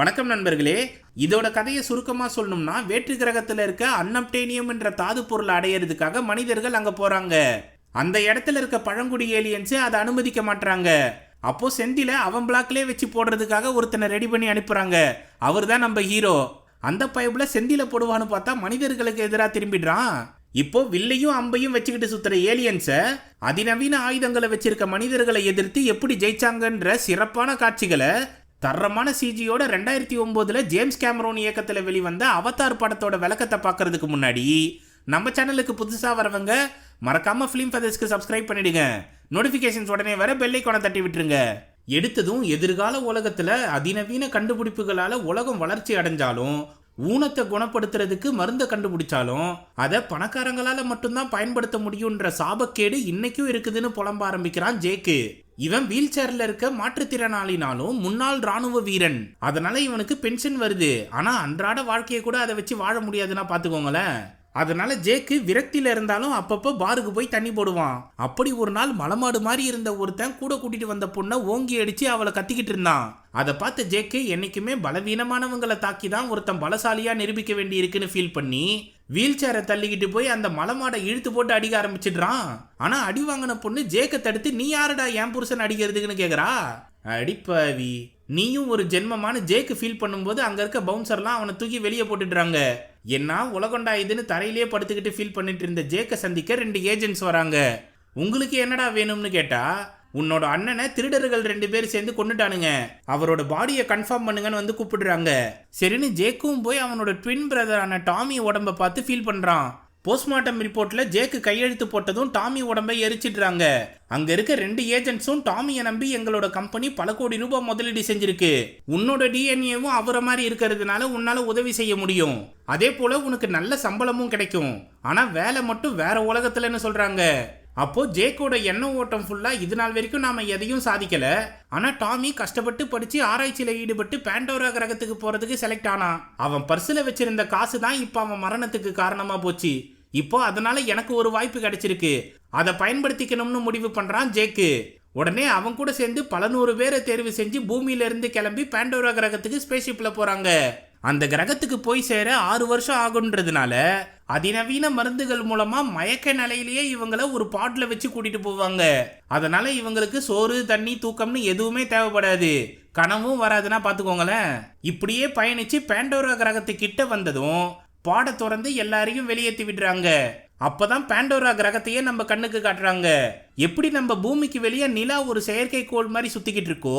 வணக்கம் நண்பர்களே. இதோட கதையை சுருக்கமா சொல்லணும்னா, வேற்று கிரகத்துல இருக்க அன்னப்டேனியம் என்ற தாது பொருளை அடையிறதுக்காக மனிதர்கள் அங்க போறாங்க. அந்த இடத்துல இருக்க பழங்குடி ஏலியன்ஸ் அதை அனுமதிக்க மாட்டாங்க. அப்போ செந்தில அவன் பிளாக்லயே வச்சு போடுறதுக்காக ஒருத்தனை ரெடி பண்ணி அனுப்புறாங்க. அவர் தான் நம்ம ஹீரோ. அந்த பைப்ல செந்தில போடுவான்னு பார்த்தா மனிதர்களுக்கு எதிராக திரும்பிடுறான். இப்போ வில்லையும் அம்பையும் வச்சுக்கிட்டு சுத்துற ஏலியன்ஸ அதிநவீன ஆயுதங்களை வச்சிருக்க மனிதர்களை எதிர்த்து எப்படி ஜெயிச்சாங்கன்ற சிறப்பான காட்சிகளை தரமான சிஜியோட 2009 ஜேம்ஸ் கேமரோன் இயக்கத்தில் வெளிவந்த அவதார் படத்தோட விளக்கத்தை பார்க்கறதுக்கு முன்னாடி நம்ம சேனலுக்கு புதுசாக வரவங்க மறக்காம ஃபிலிம் ஃபெதர்ஸ்க்கு சப்ஸ்கிரைப் பண்ணிடுங்க. நோட்டிஃபிகேஷன்ஸ் உடனே வர பெல் ஐகானை தட்டி விட்டுருங்க. எடுத்ததும் எதிர்கால உலகத்தில் அதிநவீன கண்டுபிடிப்புகளால் உலகம் வளர்ச்சி அடைஞ்சாலும் ஊனத்தை குணப்படுத்துறதுக்கு மருந்தை கண்டுபிடிச்சாலும் அதை பணக்காரங்களால மட்டும்தான் பயன்படுத்த முடியுன்ற சாபக்கேடு இன்னைக்கும் இருக்குதுன்னு புலம்ப ஆரம்பிக்கிறான் ஜேக்கு. இவன் வீல் சேர்ல இருக்க மாற்றுத்திறனாளினாலும் முன்னாள் ராணுவ வீரன். அதனால இவனுக்கு பென்ஷன் வருது. ஆனா அன்றாட வாழ்க்கையை கூட அதை வச்சு வாழ முடியாதுன்னா பாத்துக்கோங்களேன். அதனால ஜேக்கு விரக்தியில இருந்தாலும் அப்பப்போ பாருக்கு போய் தண்ணி போடுவான். அப்படி ஒரு நாள் மலமாடு மாதிரி இருந்த ஒருத்தன் கூட கூட்டிட்டு வந்த பொண்ணை ஓங்கி அடிச்சு அவளை கத்திக்கிட்டு இருந்தான். அதை பார்த்த ஜேக்கு என்னைக்குமே பலவீனமானவங்களை தாக்கி தான் ஒருத்தன் பலசாலியா நிரூபிக்க வேண்டி இருக்குன்னு ஃபீல் பண்ணி வீல் சேரை தள்ளிக்கிட்டு போய் அந்த மலமாடை இழுத்து போட்டு அடிக்க ஆரம்பிச்சிடுறான். ஆனா அடி வாங்கின பொண்ணு ஜேக்க தடுத்து, நீ யாருடா என் புருஷன் அடிக்கிறதுக்குன்னு கேக்குறா. அடிப்பாவி, நீயும் ஒரு ஜென்மமான ஜேக்கு ஃபீல் பண்ணும்போது அங்க இருக்க பவுன்சர்லாம் அவனை தூக்கி வெளியே போட்டுடுறாங்க. என்ன உலகண்டா இதுன்னு தரையிலேயே படுத்துக்கிட்டு ஃபீல் பண்ணிட்டு இருந்த ஜேக்க சந்திக்க 2 ஏஜென்ட்ஸ் வராங்க. உங்களுக்கு என்னடா வேணும்னு கேட்டா, உன்னோட அண்ணனை திருடர்கள் 2 பேர் சேர்ந்து கொண்டுட்டானுங்க, அவரோட பாடியை கன்ஃபார்ம் பண்ணுங்கன்னு வந்து கூப்பிடுறாங்க. சரின்னு ஜேக்கும் போய் அவனோட ட்வின் பிரதரான டாமி உடம்ப பார்த்து ஃபீல் பண்றான். போஸ்ட்மார்ட்டம் ரிப்போர்ட்ல ஜேக்கு கையெழுத்து போட்டதும் டாமி உடம்பை எரிச்சிடுறாங்க. அங்க இருக்க 2 ஏஜென்ட்ஸும் டாமியை நம்பி எங்களோட கம்பெனி பல கோடி ரூபாய் முதலீடு செஞ்சிருக்கு, உன்னோட டிஎன்ஏவும் அவரை மாதிரி இருக்கிறதுனால உன்னால உதவி செய்ய முடியும், அதே போல உனக்கு நல்ல சம்பளமும் கிடைக்கும், ஆனா வேலை மட்டும் வேற உலகத்துலன்னு சொல்றாங்க. அப்போ ஜேக்கோட எண்ண ஓட்டம் ஃபுல்லா இது நாள் வரைக்கும் நாம எதையும் சாதிக்கல, ஆனா டாமி கஷ்டப்பட்டு படிச்சு ஆராய்ச்சியில ஈடுபட்டு பாண்டோரா கிரகத்துக்கு போறதுக்கு செலக்ட் ஆனான். அவன் பர்சுல வச்சிருந்த காசு தான் இப்ப அவன் மரணத்துக்கு காரணமா போச்சு. இப்போ அதனால எனக்கு ஒரு வாய்ப்பு கிடைச்சிருக்கு, அதை பயன்படுத்திக்கணும்னு முடிவு பண்றான் ஜேக்கு. உடனே அவன் கூட சேர்ந்து பல 100 பேரை தேர்வு செஞ்சு பூமியில இருந்து கிளம்பி பாண்டோரா கிரகத்துக்கு ஸ்பேஸ்ஷிப்ல போறாங்க. அந்த கிரகத்துக்கு போய் சேர 6 வருஷம் ஆகுன்றதுனால அதிநவீன மருந்துகள் மூலமா மயக்க நிலையிலேயே இவங்களை ஒரு பாட்ல வச்சு கூட்டிட்டு போவாங்க. அதனால இவங்களுக்கு சோறு தண்ணி தூக்கம்னு எதுவுமே தேவைப்படாது, கனவும் வராதுன்னா பாத்துக்கோங்களேன். இப்படியே பயணிச்சு பாண்டோரா கிரகத்துக்கிட்ட வந்ததும் பாட திறந்து எல்லாரையும் வெளியேற்றி விடுறாங்க. அப்பதான் பாண்டோரா கிரகத்தையே நம்ம கண்ணுக்கு காட்டுறாங்க. எப்படி நம்ம பூமிக்கு வெளியே நிலா ஒரு செயற்கைக்கோள் மாதிரி சுத்திக்கிட்டு இருக்கோ,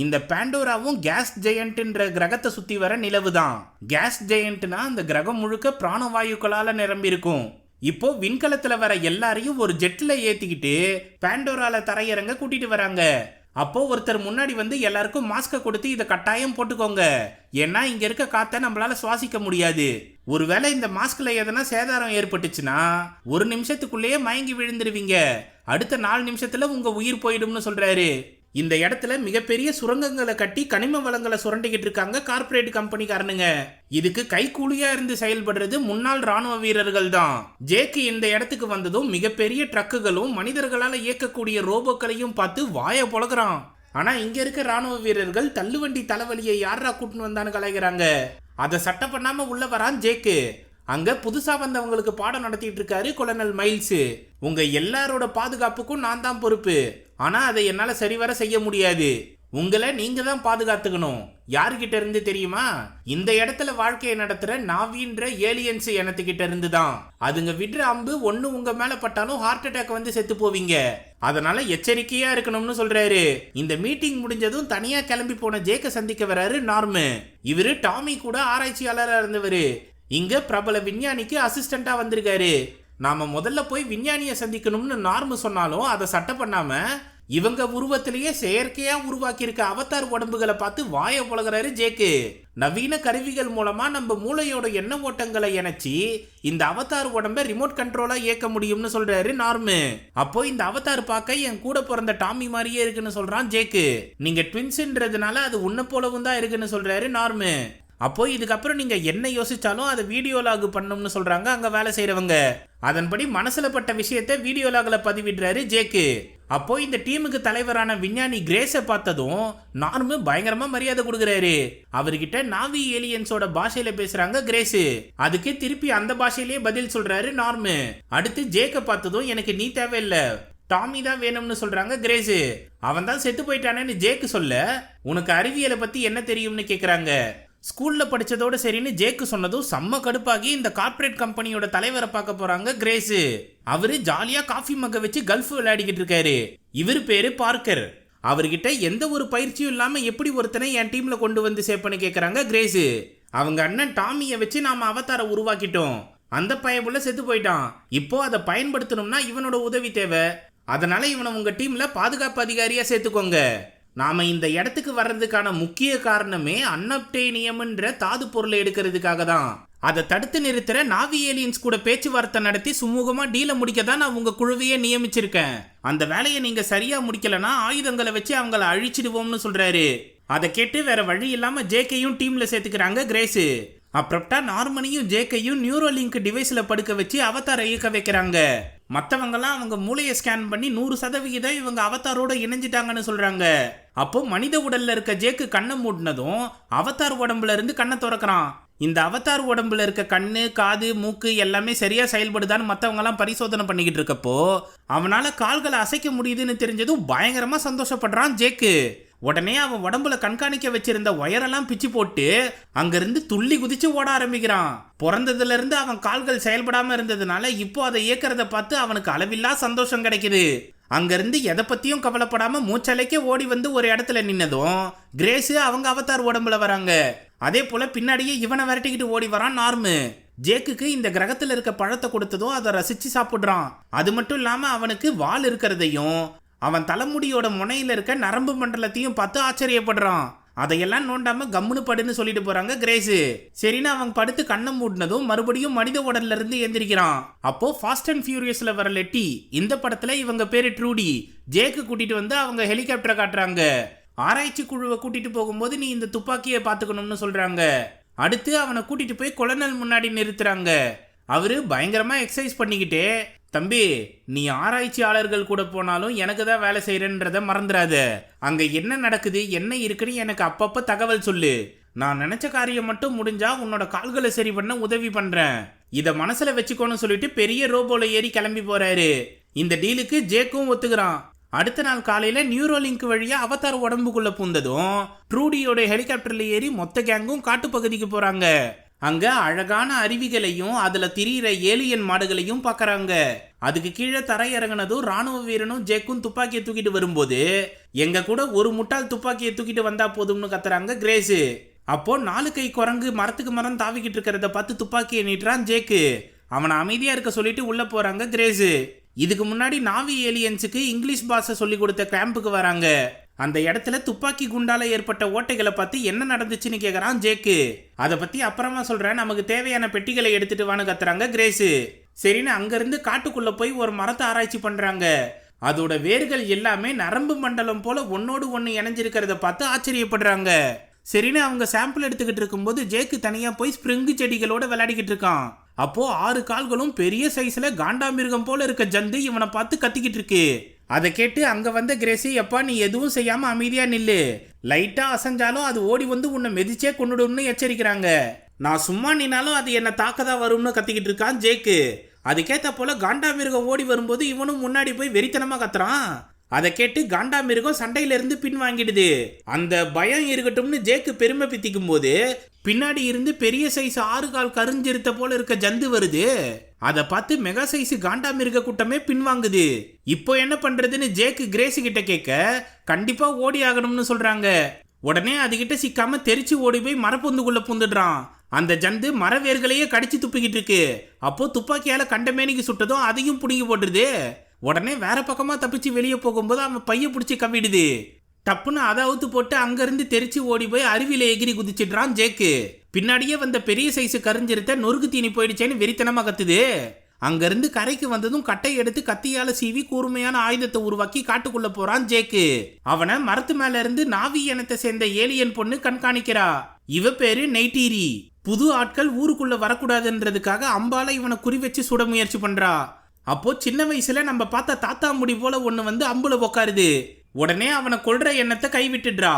இந்த பாண்டோராவும் கேஸ் ஜெயண்ட்ன்ற கிரகத்தை சுத்தி வர நிலவு தான். கேஸ் ஜெயண்ட்னா அந்த கிரகம் முழுக்க பிராணவாயுக்களால நிரம்பி இருக்கும். இப்போ விண்கலத்துல வர எல்லாரையும் ஒரு ஜெட்ல ஏத்திக்கிட்டு பாண்டோரால தரையிறங்க கூட்டிட்டு வராங்க. அப்போ ஒருத்தர் முன்னாடி வந்து எல்லாருக்கும் மாஸ்க கொடுத்து இதை கட்டாயம் போட்டுக்கோங்க, ஏன்னா இங்க இருக்க காத்த நம்மளால சுவாசிக்க முடியாது, ஒருவேளை இந்த மாஸ்க்ல எதனா சேதாரம் ஏற்பட்டுச்சுன்னா 1 நிமிஷத்துக்குள்ளேயே மயங்கி விழுந்துருவீங்க, அடுத்த 4 நிமிஷத்துல உங்க உயிர் போயிடும்னு சொல்றாரு. இந்த இடத்துல மிகப்பெரிய சுரங்கங்களை கட்டி கனிம வளங்களை சுரண்டிக்கிட்டு இருக்காங்க கார்பரேட் கம்பெனிக்காரனுங்க. இதுக்கு கைக்கூலியா இருந்து செயல்படுறது முன்னாள் ராணுவ வீரர்கள் தான். ஜேக்கு இந்த இடத்துக்கு வந்ததும் மிகப்பெரிய ட்ரக்குகளும் மனிதர்களால இயக்கக்கூடிய ரோபோக்களையும் பார்த்து வாய பொழக்கிறான். ஆனா இங்க இருக்க ராணுவ வீரர்கள் தள்ளுவண்டி தலைவலியை யாரா கூட்டின்னு வந்தான்னு கலாய்க்கிறாங்க. அதை சட்ட பண்ணாம உள்ள வரான் ஜேக்கு. அங்க புதுசா வந்தவங்களுக்கு பாடம் நடத்திட்டு இருக்காரு கொலனல் மைல்ஸ். உங்க எல்லாரோட பாதுகாப்புக்கும் நான் தான் பொறுப்பு, ஆனா அதை என்னால சரிவர செய்ய முடியாது, உங்களை நீங்க தான் பாதுகாத்துக்கணும். யாருகிட்ட இருந்து தெரியுமா? இந்த இடத்துல வாழ்க்கையை நடத்துற நாவின்ற ஏலியன்ஸ் இனத்துக்கிட்ட இருந்து தான். அதுங்க விடுற அம்பு ஒண்ணு உங்க மேல பட்டாலும் ஹார்ட் அட்டாக் வந்து செத்து போவீங்க, அதனால எச்சரிக்கையா இருக்கணும்னு சொல்றாரு. இந்த மீட்டிங் முடிஞ்சதும் தனியா கிளம்பி போன ஜேக்க சந்திக்க வராரு நார்மு. இவரு டாமி கூட ஆராய்ச்சியாளரா இருந்தவரு, இங்க பிரபல விஞ்ஞானிக்கு அசிஸ்டண்டா வந்திருக்காரு. நாம முதல்ல போய் விஞ்ஞானியை சந்திக்கணும்னு நார்மு சொன்னாலும் அதை சட்ட பண்ணாம இவங்க உருவத்திலேயே செயற்கையா உருவாக்கி இருக்க அவதார் உடம்புகளை பார்த்து வாய புலகிறாரு ஜேக்கு. நவீன கருவிகள் மூலமா நம்ம மூளையோட எண்ண ஓட்டங்களை இணைச்சி இந்த அவதார் உடம்ப ரிமோட் கண்ட்ரோலா இயக்க முடியும்னு சொல்றாரு நார்மு. அப்போ இந்த அவதார் பார்க்க என் கூட பிறந்த டாமி மாதிரியே இருக்குன்னு சொல்றான் ஜேக்கு. நீங்க ட்வின்ஸ்ன்றதுனால அது உன்ன போலவும் தான் இருக்குன்னு சொல்றாரு நார்மு. அப்போ இதுக்கப்புறம் நீங்க என்ன யோசிச்சாலும் அதை வீடியோ லாக் பண்ணணும்னு சொல்றாங்க அங்க வேலை செய்யறவங்க. அதன்படி மனசுல பட்ட விஷயத்தை வீடியோ லாக்ல பதிவிடுறாரு ஜேக்கு. அப்போ இந்த டீமுக்கு தலைவரான விஞ்ஞானி கிரேஸை பார்த்ததும் நார்மு பயங்கரமா மரியாதை கொடுக்குறாரு. அவர்கிட்ட நாவி ஏலியன்ஸோட பாஷையில பேசுறாங்க கிரேஸ். அதுக்கு திருப்பி அந்த பாஷையிலேயே பதில் சொல்றாரு நார்மு. அடுத்து ஜேக்க பார்த்ததும் எனக்கு நீ தேவையில்ல, டாமி தான் வேணும்னு சொல்றாங்க கிரேஸ். அவன் தான் செத்து போயிட்டானேன்னு ஜேக்கு சொல்ல, உனக்கு அறிவியலை பத்தி என்ன தெரியும்னு கேக்குறாங்க. ஸ்கூல்ல படிச்சதோட சரின்னு ஜேக்கு சொன்னதும் செம்ம கடுப்பாகி இந்த கார்ப்பரேட் கம்பெனியோட தலைவரை பார்க்க போறாங்க கிரேஸ். அவரு ஜாலியா காஃபி மக்க வச்சு கல்ஃப் விளையாடிக்கிட்டு இருக்காரு. இவர் பேரு பார்க்கர். அவர்கிட்ட எந்த ஒரு பயிற்சியும் இல்லாம எப்படி ஒருத்தனை என் டீம்ல கொண்டு வந்து சேர்ப்பன்னு கேக்குறாங்க கிரேஸ். அவங்க அண்ணன் டாமியை வச்சு நாம அவதார உருவாக்கிட்டோம், அந்த பயபுள்ள செத்து போயிட்டான், இப்போ அதை பயன்படுத்தணும்னா இவனோட உதவி தேவை, அதனால இவனை உங்க டீம்ல பாதுகாப்பு அதிகாரியா சேர்த்துக்கோங்க. நாம இந்த இடத்துக்கு வர்றதுக்கான முக்கிய காரணமே அன்னப்டேனியம்ன்ற தாது பொருளை எடுக்கிறதுக்காக தான். அதை தடுத்து நிறுத்துற நாவி ஏலியன்ஸ் கூட பேச்சுவார்த்தை நடத்தி சுமூகமா டீல முடிக்க தான் நான் உங்க குழுவையே நியமிச்சிருக்கேன். அந்த வேலையை நீங்க சரியா முடிக்கலனா ஆயுதங்களை வச்சு அவங்கள அழிச்சிடுவோம்னு சொல்றாரு. அதை கேட்டு வேற வழி இல்லாம ஜேக்கையும் டீம்ல சேர்த்துக்கிறாங்க கிரேஸ். அப்புறம்டா நார்மனையும் ஜேக்கையும் நியூரோலிங்க் டிவைஸ்ல படுக்க வச்சு அவதாரை இயக்க வைக்கிறாங்க. மற்றவங்கலாம் அவங்க மூளையை ஸ்கேன் பண்ணி 100% இவங்க அவதாரோட இணைஞ்சிட்டாங்கன்னு சொல்றாங்க. அப்போ மனித உடல்ல இருக்க ஜேக்கு கண்ணை மூடினதும் அவதார் உடம்புல இருந்து கண்ணை திறக்கிறான். இந்த அவதார் உடம்புல இருக்க கண்ணு, காது, மூக்கு எல்லாமே சரியா செயல்படுதான்னு மற்றவங்க எல்லாம் பரிசோதனை பண்ணிக்கிட்டு இருக்கப்போ அவனால கால்களை அசைக்க முடியுதுன்னு தெரிஞ்சதும் பயங்கரமா சந்தோஷப்படுறான் ஜேக்கு. உடனே அவன் உடம்புல கண்காணிக்க வச்சிருந்த ஒயரெல்லாம் பிச்சு போட்டு அங்கிருந்து துள்ளி குதிச்சு ஓட ஆரம்பிக்கிறான். பிறந்ததுல இருந்து அவன் கால்கள் செயல்படாம இருந்ததுனால இப்போ அதை இயக்கிறத பார்த்து அவனுக்கு அளவில்லா சந்தோஷம் கிடைக்குது. அங்கிருந்து எதை பத்தியும் கவலைப்படாம மூச்சலைக்க ஓடி வந்து ஒரு இடத்துல நின்னதும் கிரேஸ் அவங்க அவதார் உடம்புல வராங்க. அதே போல பின்னாடியே இவனை விரட்டிக்கிட்டு ஓடி வரான் நார்மு. ஜேக்குக்கு இந்த கிரகத்துல இருக்க பழத்தை கொடுத்ததும் அதை ரசிச்சு சாப்பிடுறான். அது மட்டும் இல்லாம அவனுக்கு வால் இருக்கிறதையும் அவன் தலைமுடியோட முனையில இருக்க நரம்பு மண்டலத்தையும் பார்த்து ஆச்சரியப்படுறான். அதையெல்லாம் நோண்டாம கம்முனு படுன்னு சொல்லிட்டு போறாங்க கிரேஸ். சரின்னு அவன் படுத்து கண்ணை மூடினதும் மறுபடியும் மனித உடல்ல இருந்து எந்திரிக்கிறான். அப்போ ஃபாஸ்ட் அண்ட் ஃபியூரியஸ்ல வர லெட்டி, இந்த படத்துல இவங்க பேரு ட்ரூடி, ஜேக்கு கூட்டிட்டு வந்து அவங்க ஹெலிகாப்டரை காட்டுறாங்க. ஆராய்ச்சி குழுவை கூட்டிட்டு போகும்போது நீ இந்த துப்பாக்கியை பாத்துக்கணும்னு சொல்றாங்க. அடுத்து அவனை கூட்டிட்டு போய் கொலனல் முன்னாடி நிறுத்துறாங்க. அவரு பயங்கரமா எக்ஸசைஸ் பண்ணிக்கிட்டே, தம்பி நீ ஆராய்ச்சியாளர்கள் கூட போனாலும் எனக்கு தான் வேலை செய்யறன்றத மறந்துடாத, அங்க என்ன நடக்குது என்ன இருக்குன்னு எனக்கு அப்பப்ப தகவல் சொல்லு, நான் நினைச்ச காரியம் மட்டும் முடிஞ்சா உன்னோட கால்களை சரி பண்ண உதவி பண்றேன், இத மனசுல வச்சுக்கோன்னு சொல்லிட்டு பெரிய ரோபோல ஏறி கிளம்பி போறாரு. இந்த டீலுக்கு ஜேக்கும் ஒத்துக்கிறான். அடுத்த நாள் காலையில நியூரோலிங்க் வழியா அவதார் உடம்புக்குள்ள பூந்ததும் ட்ரூடியோட ஹெலிகாப்டர்ல ஏறி மொத்த கேங்கும் காட்டுப்பகுதிக்கு போறாங்க. அங்க அழகான அருவிகளையும் அதுல திரியிற ஏலியன் மாடுகளையும் பாக்குறாங்க. அதுக்கு கீழே தரையிறங்கினதும் ராணுவ வீரனும் ஜேக்கும் துப்பாக்கியை தூக்கிட்டு வரும்போது எங்க கூட ஒரு முட்டாள் துப்பாக்கியை தூக்கிட்டு வந்தா போதும்னு கத்துறாங்க கிரேஸ். அப்போ 4 கை குரங்கு மரத்துக்கு மரம் தாவிக்கிட்டு இருக்கிறத பார்த்து துப்பாக்கியை நீட்டுறான் ஜேக்கு. அவனை அமைதியா இருக்க சொல்லிட்டு உள்ள போறாங்க கிரேஸ். இதுக்கு முன்னாடி நாவி ஏலியன்ஸுக்கு இங்கிலீஷ் பாஷை சொல்லி கொடுத்த கேம்புக்கு வராங்க. அந்த இடத்துல துப்பாக்கி குண்டால ஏற்பட்ட ஓட்டைகளை பார்த்து என்ன நடந்துச்சுன்னு கேக்குறான் ஜேக்கு. அதை பத்தி அப்புறமா சொல்றேன், நமக்கு தேவையான பெட்டிகளை எடுத்துட்டு வான்னு கத்துறாங்க கிரேஸ். சரின்னு அங்கிருந்து காட்டுக்குள்ள போய் ஒரு மரத்தை ஆராய்ச்சி பண்றாங்க. அதோட வேர்கள் எல்லாமே நரம்பு மண்டலம் போல ஒன்னோடு ஒன்னு இணைஞ்சிருக்கிறத பார்த்து ஆச்சரியப்படுறாங்க. சரின்னு அவங்க சாம்பிள் எடுத்துக்கிட்டு இருக்கும்போது ஜேக்கு தனியா போய் ஸ்பிரிங்கு செடிகளோட விளையாடிக்கிட்டு இருக்கான். அப்போ 6 கால்களும் பெரிய சைஸ்ல காண்டாமிருகம் போல இருக்க ஜந்து இவனை பார்த்து கத்திக்கிட்டு இருக்கு. அதை கேட்டு அங்க வந்த கிரேசி, எப்பா நீ எதுவும் செய்யாம அமைதியா நில்லு, லைட்டா அசைஞ்சாலும் அது ஓடி வந்து உன்னை மெதிச்சே கொண்டுடும்னு எச்சரிக்கிறாங்க. நான் சும்மா நின்னாலும் அது என்ன தாக்கதா வரும்னு கத்திக்கிட்டு இருக்கான் ஜேக்கு. அதுக்கேத்த போல காண்டாமிருகம் ஓடி வரும்போது இவனும் முன்னாடி போய் வெறித்தனமா கத்துறான். அதை கேட்டு காண்டாமிருகம் சண்டையில இருந்து பின் வாங்கிடுது. அந்த பயம் இருக்கட்டும்னு ஜேக்கு பெருமை பித்திக்கும் போது பின்னாடி இருந்து பெரிய சைஸ் 6 கால் கருஞ்சிருத்த போல இருக்க ஜந்து வருது. அதை பார்த்து மெகா சைஸ் காண்டாமிருக கூட்டமே பின்வாங்குது. இப்போ என்ன பண்றதுன்னு ஜேக்கு கிரேஸ் கிட்ட கேட்க, கண்டிப்பா ஓடி ஆகணும்னு சொல்றாங்க. உடனே அதுகிட்ட சிக்காம தெரிச்சு ஓடி போய் மரப்பொந்துக்குள்ள பூந்துடுறான். அந்த ஜந்து மரவேர்களையே கடிச்சு துப்பிக்கிட்டு இருக்கு. அப்போ துப்பாக்கியால கண்டமேனிக்கு சுட்டதும் அதையும் புடுங்கி போட்டுருது. உடனே வேற பக்கமா தப்பிச்சு வெளியே போகும்போது அவன் பைய பிடிச்சி கவிடுது. டப்புன்னு அதை அவுத்து போட்டு அங்கிருந்து தெரிச்சு ஓடி போய் அருவியில எகிரி குதிச்சிடுறான் ஜேக்கு. பின்னாடியே வந்த பெரிய சைஸ் கரிஞ்சிருத்த நொறுக்கு தீனி போயிடுச்சேன்னு வெறித்தனமா கத்துது. அங்கிருந்து கரைக்கு வந்ததும் கட்டை எடுத்து கத்தியால சீவி கூர்மையான ஆயுதத்தை உருவாக்கி காட்டுக்குள்ள போறான் ஜேக்கு. அவனை மரத்து மேல இருந்து நாவி இனத்தை சேர்ந்த ஏலியன் பொண்ணு கண்காணிக்கிறா. இவ பேரு நெய்டீரி. புது ஆட்கள் ஊருக்குள்ள வரக்கூடாதுன்றதுக்காக அம்பால இவனை குறி வச்சு சுட முயற்சி பண்றா. அப்போ சின்ன வயசுல நம்ம பார்த்த தாத்தா முடி போல ஒண்ணு வந்து அம்புல உக்காருது. உடனே அவனை கொல்ற எண்ணத்தை கைவிட்டுடுறா.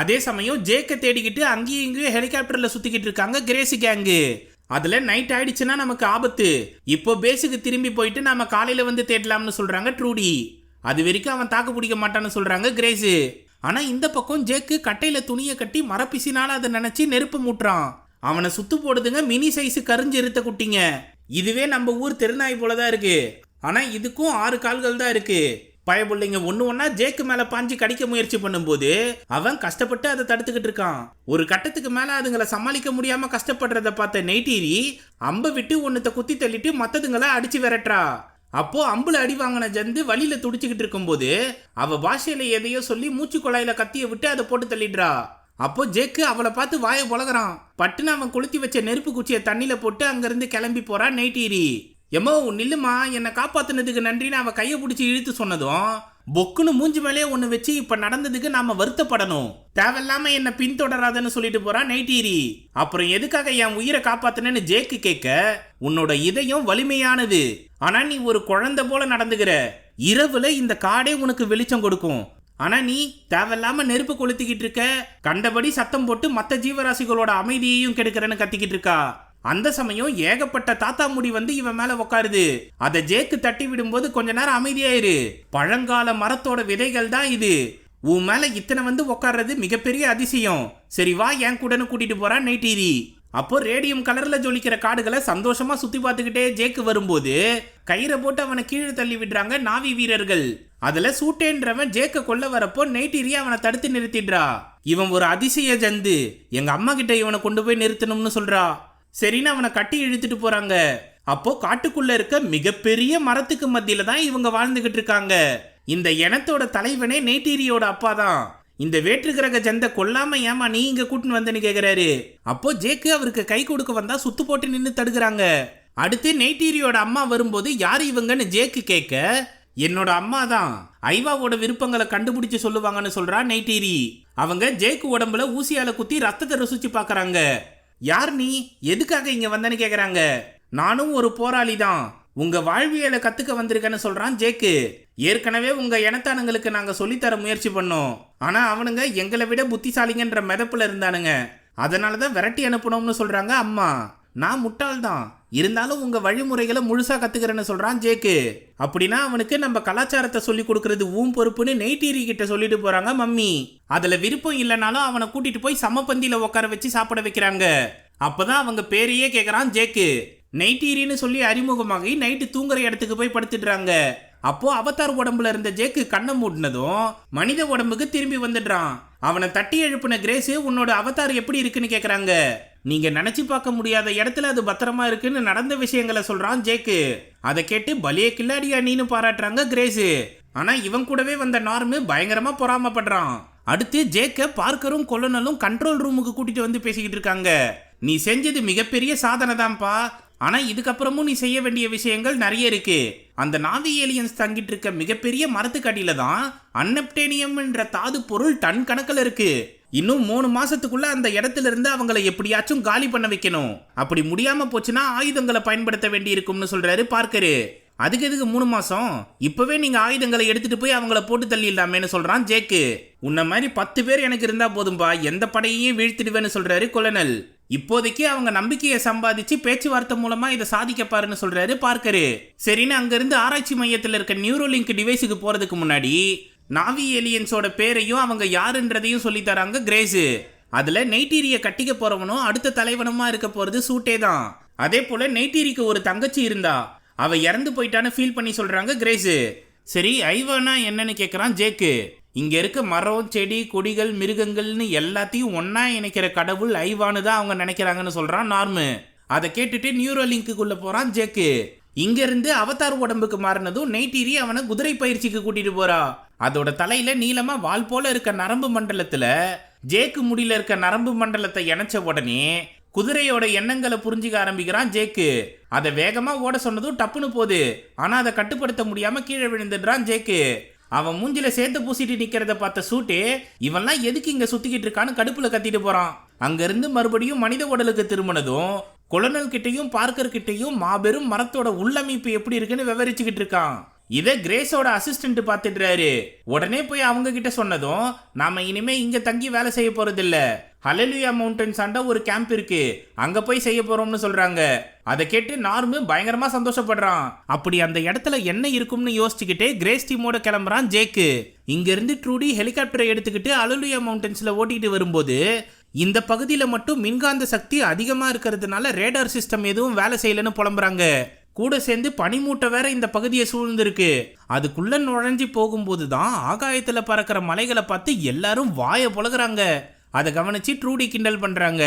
அதே சமயம் ஜேக்க தேடிக்கிட்டு அங்கேயும் இங்கேயும் ஹெலிகாப்டர்ல சுத்திக்கிட்டு இருக்காங்க கிரேசி கேங்கு. அதுல நைட் ஆயிடுச்சுன்னா நமக்கு ஆபத்து. இப்போ பேஸுக்கு திரும்பி போயிட்டு நாம காலையில வந்து தேடலாம்னு சொல்றாங்க ட்ரூடி. அது வரைக்கும் அவன் தாக்கு பிடிக்க மாட்டான்னு சொல்றாங்க கிரேஸு. ஆனா இந்த பக்கம் ஜேக்கு கட்டையில துணியை கட்டி மரப்பிசினால அதை நினைச்சு நெருப்பு மூட்டுறான். அவனை சுத்து போடுதுங்க மினி சைஸ் கரிஞ்சு இருத்த குட்டிங்க. இதுவே நம்ம ஊர் தெருநாய் போலதான் இருக்கு. ஆனா இதுக்கும் 6 கால்கள் தான் இருக்கு. பயபுள்ளைங்க ஒண்ணு ஒன்னா ஜேக்கு மேல பாஞ்சு கடிக்க முயற்சி பண்ணும்போது அவன் கஷ்டப்பட்டு அதை தடுத்துக்கிட்டு இருக்கான். ஒரு கட்டத்துக்கு மேல அதுங்களை சமாளிக்க முடியாம கஷ்டப்படுறத பார்த்த நெய்டீரி அம்பை விட்டு ஒன்னத்தை குத்தி தள்ளிட்டு மத்ததுங்களை அடிச்சு விரட்டுறா. அப்போ அம்புல அடி வாங்கின ஜந்து வழியில துடிச்சுக்கிட்டு இருக்கும்போது அவ பாஷையில எதையோ சொல்லி மூச்சு குழாயில கத்திய விட்டு அதை போட்டு தள்ளிடுறா. அப்போ ஜேக்கு அவளை பார்த்து வாயை பொழகிறான். பட்டுன்னு அவன் கொளுத்தி வச்ச நெருப்பு குச்சியை தண்ணியில போட்டு அங்கிருந்து கிளம்பி போறான் நெய்டீரி. எம்மோ நில்லுமா, என்னை காப்பாத்துனதுக்கு நன்றின்னு அவ கையை பிடிச்சி இழுத்து சொன்னதும் பொக்குன்னு மூஞ்சி மேலே ஒன்று வச்சு இப்ப நடந்ததுக்கு நாம வருத்தப்படணும், தேவையில்லாம என்ன பின்தொடராதன்னு சொல்லிட்டு போறான் நெய்டீரி. அப்புறம் எதுக்காக என் உயிரை காப்பாத்தினு ஜேக்கு கேட்க, உன்னோட இதயம் வலிமையானது, ஆனா நீ ஒரு குழந்தை போல நடந்துகிற. இரவுல இந்த காடே உனக்கு வெளிச்சம் கொடுக்கும், ஆனா நீ தேவையில்லாம நெருப்பு கொளுத்திக்கிட்டு இருக்க, கண்டபடி சத்தம் போட்டு மற்ற ஜீவராசிகளோட அமைதியையும் கெடுக்கிறன்னு கத்திக்கிட்டு இருக்கா. அந்த சமயம் ஏகப்பட்ட தாத்தா முடி வந்து இவன் மேல உக்காருது. அதை ஜேக்கு தட்டி விடும்போது கொஞ்ச நேரம் அமைதியாயிரு, பழங்கால மரத்தோட விதைகள் தான் இது, உன் மேல இத்தனை வந்து உக்காடுறது மிகப்பெரிய அதிசயம், சரி வா என் கூடன்னு கூட்டிட்டு போறான் நெய்டீரி. அப்போ ரேடியம் கலர்ல ஜொலிக்கிற காடுகளை சந்தோஷமா சுத்தி பார்த்துக்கிட்டே ஜேக்கு வரும்போது கயிறை போட்டு அவனை கீழே தள்ளி விடுறாங்க நாவி வீரர்கள். அதுல சூட்டேன்றவன் ஜேக்க கொல்ல வரப்போ நெய்டீரி அவனை தடுத்து நிறுத்திடுறா. இவன் ஒரு அதிசய ஜந்து, எங்க அம்மா கிட்ட இவனை கொண்டு போய் நிறுத்தணும்னு சொல்றா. சரின்னு அவனை கட்டி இழுத்துட்டு போறாங்க. அப்போ காட்டுக்குள்ள இருக்க மிகப்பெரிய மரத்துக்கு மத்தியில தான் இவங்க வாழ்ந்துகிட்டு இருக்காங்க. இந்த இனத்தோட தலைவனே நெய்டீரியோட அப்பா தான். இந்த வேற்று கிரக ஜந்த கொல்லாம ஏமா நீ இங்க கூட்டின்னு வந்தன்னு கேக்குறாரு. அப்போ ஜேக்கு அவருக்கு கை கொடுக்க வந்தா சுத்து போட்டு நின்று தடுக்கிறாங்க. அடுத்து நெய்டீரியோட அம்மா வரும்போது யாரு இவங்கன்னு ஜேக்கு கேட்க, என்னோட அம்மா தான், ஐவாவோட விருப்பங்களை கண்டுபிடிச்சு சொல்லுவாங்கன்னு சொல்றா நெய்டீரி. அவங்க ஜேக்கு உடம்புல ஊசியால குத்தி ரத்தத்தை ருசிச்சு பாக்குறாங்க. யார் நீ, எதுக்காக இங்க வந்தன்னு கேக்குறாங்க. நானும் ஒரு போராளி தான், உங்க வாழ்வியலை கத்துக்க வந்திருக்கேன்னு சொல்றான் ஜேக்கு. ஏற்கனவே உங்க இனத்தானுங்களுக்கு நாங்க சொல்லித்தர முயற்சி பண்ணோம், ஆனா அவனுங்க எங்களை விட புத்திசாலிங்கன்ற மிதப்புல இருந்தானுங்க, அதனாலதான் விரட்டி அனுப்பணும்னு சொல்றாங்க அம்மா. நான் முட்டாள்தான், இருந்தாலும் உங்க வழிமுறைகளை முழுசா கத்துக்கிறேன்னு சொல்றான் ஜேக்கு. அப்படின்னா அவனுக்கு நம்ம கலாச்சாரத்தை சொல்லி கொடுக்கறது பொறுப்புன்னு நெய்டீரி கிட்ட சொல்லிட்டு போறாங்க மம்மி. அதுல விருப்பம் இல்லைனாலும் அவனை கூட்டிட்டு போய் சமபந்தியில உட்கார வச்சு சாப்பிட வைக்கிறாங்க. அப்பதான் அவங்க பேரையே கேட்கறான் ஜேக்கு. நெய்டீரின்னு சொல்லி அறிமுகமாகி நைட்டு தூங்குற இடத்துக்கு போய் படுத்துடுறாங்க. அப்போ அவதார் உடம்புல இருந்த ஜேக்கு கண்ணை மூடினதும் மனித உடம்புக்கு திரும்பி வந்துடுறான். அவனை தட்டி எழுப்பின கிரேஸ் உன்னோட அவதார் எப்படி இருக்குன்னு கேக்குறாங்க. நீங்க நினைச்சு பார்க்க முடியாத இடத்துல அது பத்திரமா இருக்குன்னு நடந்த விஷயங்களை சொல்றான் ஜேக்கு. அதை கேட்டு பலிய கில்லாடியா நீனு பாராட்டுறாங்க கிரேஸ். ஆனா இவன் கூடவே வந்த நார்மு பயங்கரமா பொறாமப்படுறான். அடுத்து ஜேக்க பார்க்கரும் கொலனலும் கண்ட்ரோல் ரூமுக்கு கூட்டிட்டு வந்து பேசிக்கிட்டு இருக்காங்க. நீ செஞ்சது மிகப்பெரிய சாதனை தான்ப்பா, ஆனா இதுக்கப்புறமும் நீ செய்ய வேண்டிய விஷயங்கள் நிறைய இருக்கு. அந்த நாவி ஏலியன்ஸ் தங்கிட்டு இருக்க மிகப்பெரிய மரத்துக்கடியில தான் அன்னப்டேனியம் என்ற தாது பொருள் டன் கணக்கில் இருக்கு. இன்னும் 3 மாசத்துக்குள்ள அந்த இடத்துல இருந்து அவங்களை எப்படியாச்சும் காலி பண்ண வைக்கணும். அப்படி முடியாம போச்சுன்னா ஆயுதங்களை பயன்படுத்த வேண்டி இருக்கும்னு சொல்றாரு பார்க்கரு. அதுக்கு எதுக்கு 3 மாசம், இப்பவே நீங்க ஆயுதங்களை எடுத்துட்டு போய் அவங்கள போட்டு தள்ளிடலாமேன்னு சொல்றான் ஜேக்கு. உன்ன மாதிரி 10 பேர் எனக்கு இருந்தா போதும்பா, எந்த படையையும் வீழ்த்திடுவேன்னு சொல்றாரு கொலனல். இப்போதைக்கு அவங்க நம்பிக்கையை சம்பாதிச்சு பேச்சுவார்த்தை மூலமா இதை சாதிக்க பாருன்னு சொல்றாரு பார்க்கரு. சரின்னு அங்கிருந்து ஆராய்ச்சி மையத்தில் இருக்க நியூரோலிங்க் டிவைஸுக்கு போறதுக்கு முன்னாடி நாவி ஏலியன்ஸோட பேரையும் அவங்க யாருன்றதையும் சொல்லி தராங்க கிரேஸ். அதுல நெய்டீரிய கட்டிக்க போறவனும் அடுத்த தலைவனுமா இருக்க போறது சூட்டே தான். அதே போல நெய்டீரிக்கு ஒரு தங்கச்சி இருந்தா, அவ இறந்து போயிட்டான்னு ஃபீல் பண்ணி சொல்றாங்க கிரேஸ். சரி ஐவானா என்னன்னு கேக்குறான் ஜேக்கு. இங்க இருக்க மரம் செடி கொடிகள் மிருகங்கள்னு எல்லாத்தையும் ஒன்னா இணைக்கிற கடவுள் ஐவானு தான் அவங்க நினைக்கிறாங்கன்னு சொல்றான் நார்மு. அதை கேட்டுட்டு நியூரோலிங்குக்குள்ள போறான் ஜேக்கு. இங்க இருந்து அவதார் உடம்புக்கு மாறினதும் நெய்டீரி அவனை குதிரை பயிற்சிக்கு கூட்டிட்டு போறா. அதோட தலையில நீளமா வால் போல இருக்க நரம்பு மண்டலத்துல ஜேக்கு முடியில இருக்க நரம்பு மண்டலத்தை இணைச்ச உடனே குதிரையோட எண்ணங்களை புரிஞ்சுக்க ஆரம்பிக்கிறான் ஜேக்கு. அதை வேகமா ஓட சொன்னதும் டப்புன்னு போகுது, ஆனா அதை கட்டுப்படுத்த முடியாம கீழே விழுந்துடுறான் ஜேக்கு. அவன் மூஞ்சில சேர்த்து பூசிட்டு நிக்கிறத பார்த்த சூட்டு இவன்லாம் எதுக்கு இங்க சுத்திக்கிட்டு இருக்கான்னு கடுப்புல கத்திட்டு போறான். அங்கிருந்து மறுபடியும் மனித உடலுக்கு திரும்பினதும் கொலனல் கிட்டையும் பார்க்கர் கிட்டையும் மாபெரும் மரத்தோட உள்ளமைப்பு எப்படி இருக்குன்னு விவரிச்சுக்கிட்டு இருக்கான். இதை கிரேஸோட அசிஸ்டன்ட் பார்த்துடுறாரு. உடனே போய் அவங்க கிட்ட சொன்னதும், நாம இனிமே இங்க தங்கி வேலை செய்ய போறது இல்ல, ஹல்லேலூயா மவுண்டன்ஸ் ஆண்ட ஒரு கேம்ப் இருக்கு, அங்க போய் செய்ய போறோம்னு சொல்றாங்க. அதை கேட்டு நார்மு பயங்கரமா சந்தோஷப்படுறான். அப்படி அந்த இடத்துல என்ன இருக்கும்னு யோசிச்சுக்கிட்டே கிரேஸ் டீமோட கிளம்புறான் ஜேக்கு. இங்க இருந்து ட்ரூடி ஹெலிகாப்டரை எடுத்துக்கிட்டு ஹல்லேலூயா மவுண்டன்ஸ்ல ஓட்டிட்டு வரும்போது, இந்த பகுதியில மட்டும் மின்காந்த சக்தி அதிகமா இருக்கிறதுனால ரேடார் சிஸ்டம் எதுவும் வேலை செய்யலன்னு புலம்புறாங்க. கூட சேர்ந்து பனிமூட்டை வேற இந்த பகுதியை சூழ்ந்திருக்கு. அதுக்குள்ள நுழைஞ்சி போகும்போது தான் ஆகாயத்துல பறக்கிற மலைகளை பார்த்து எல்லாரும் வாயை புலகுறாங்க. அதை கவனிச்சு ட்ரூடி கிண்டல் பண்றாங்க.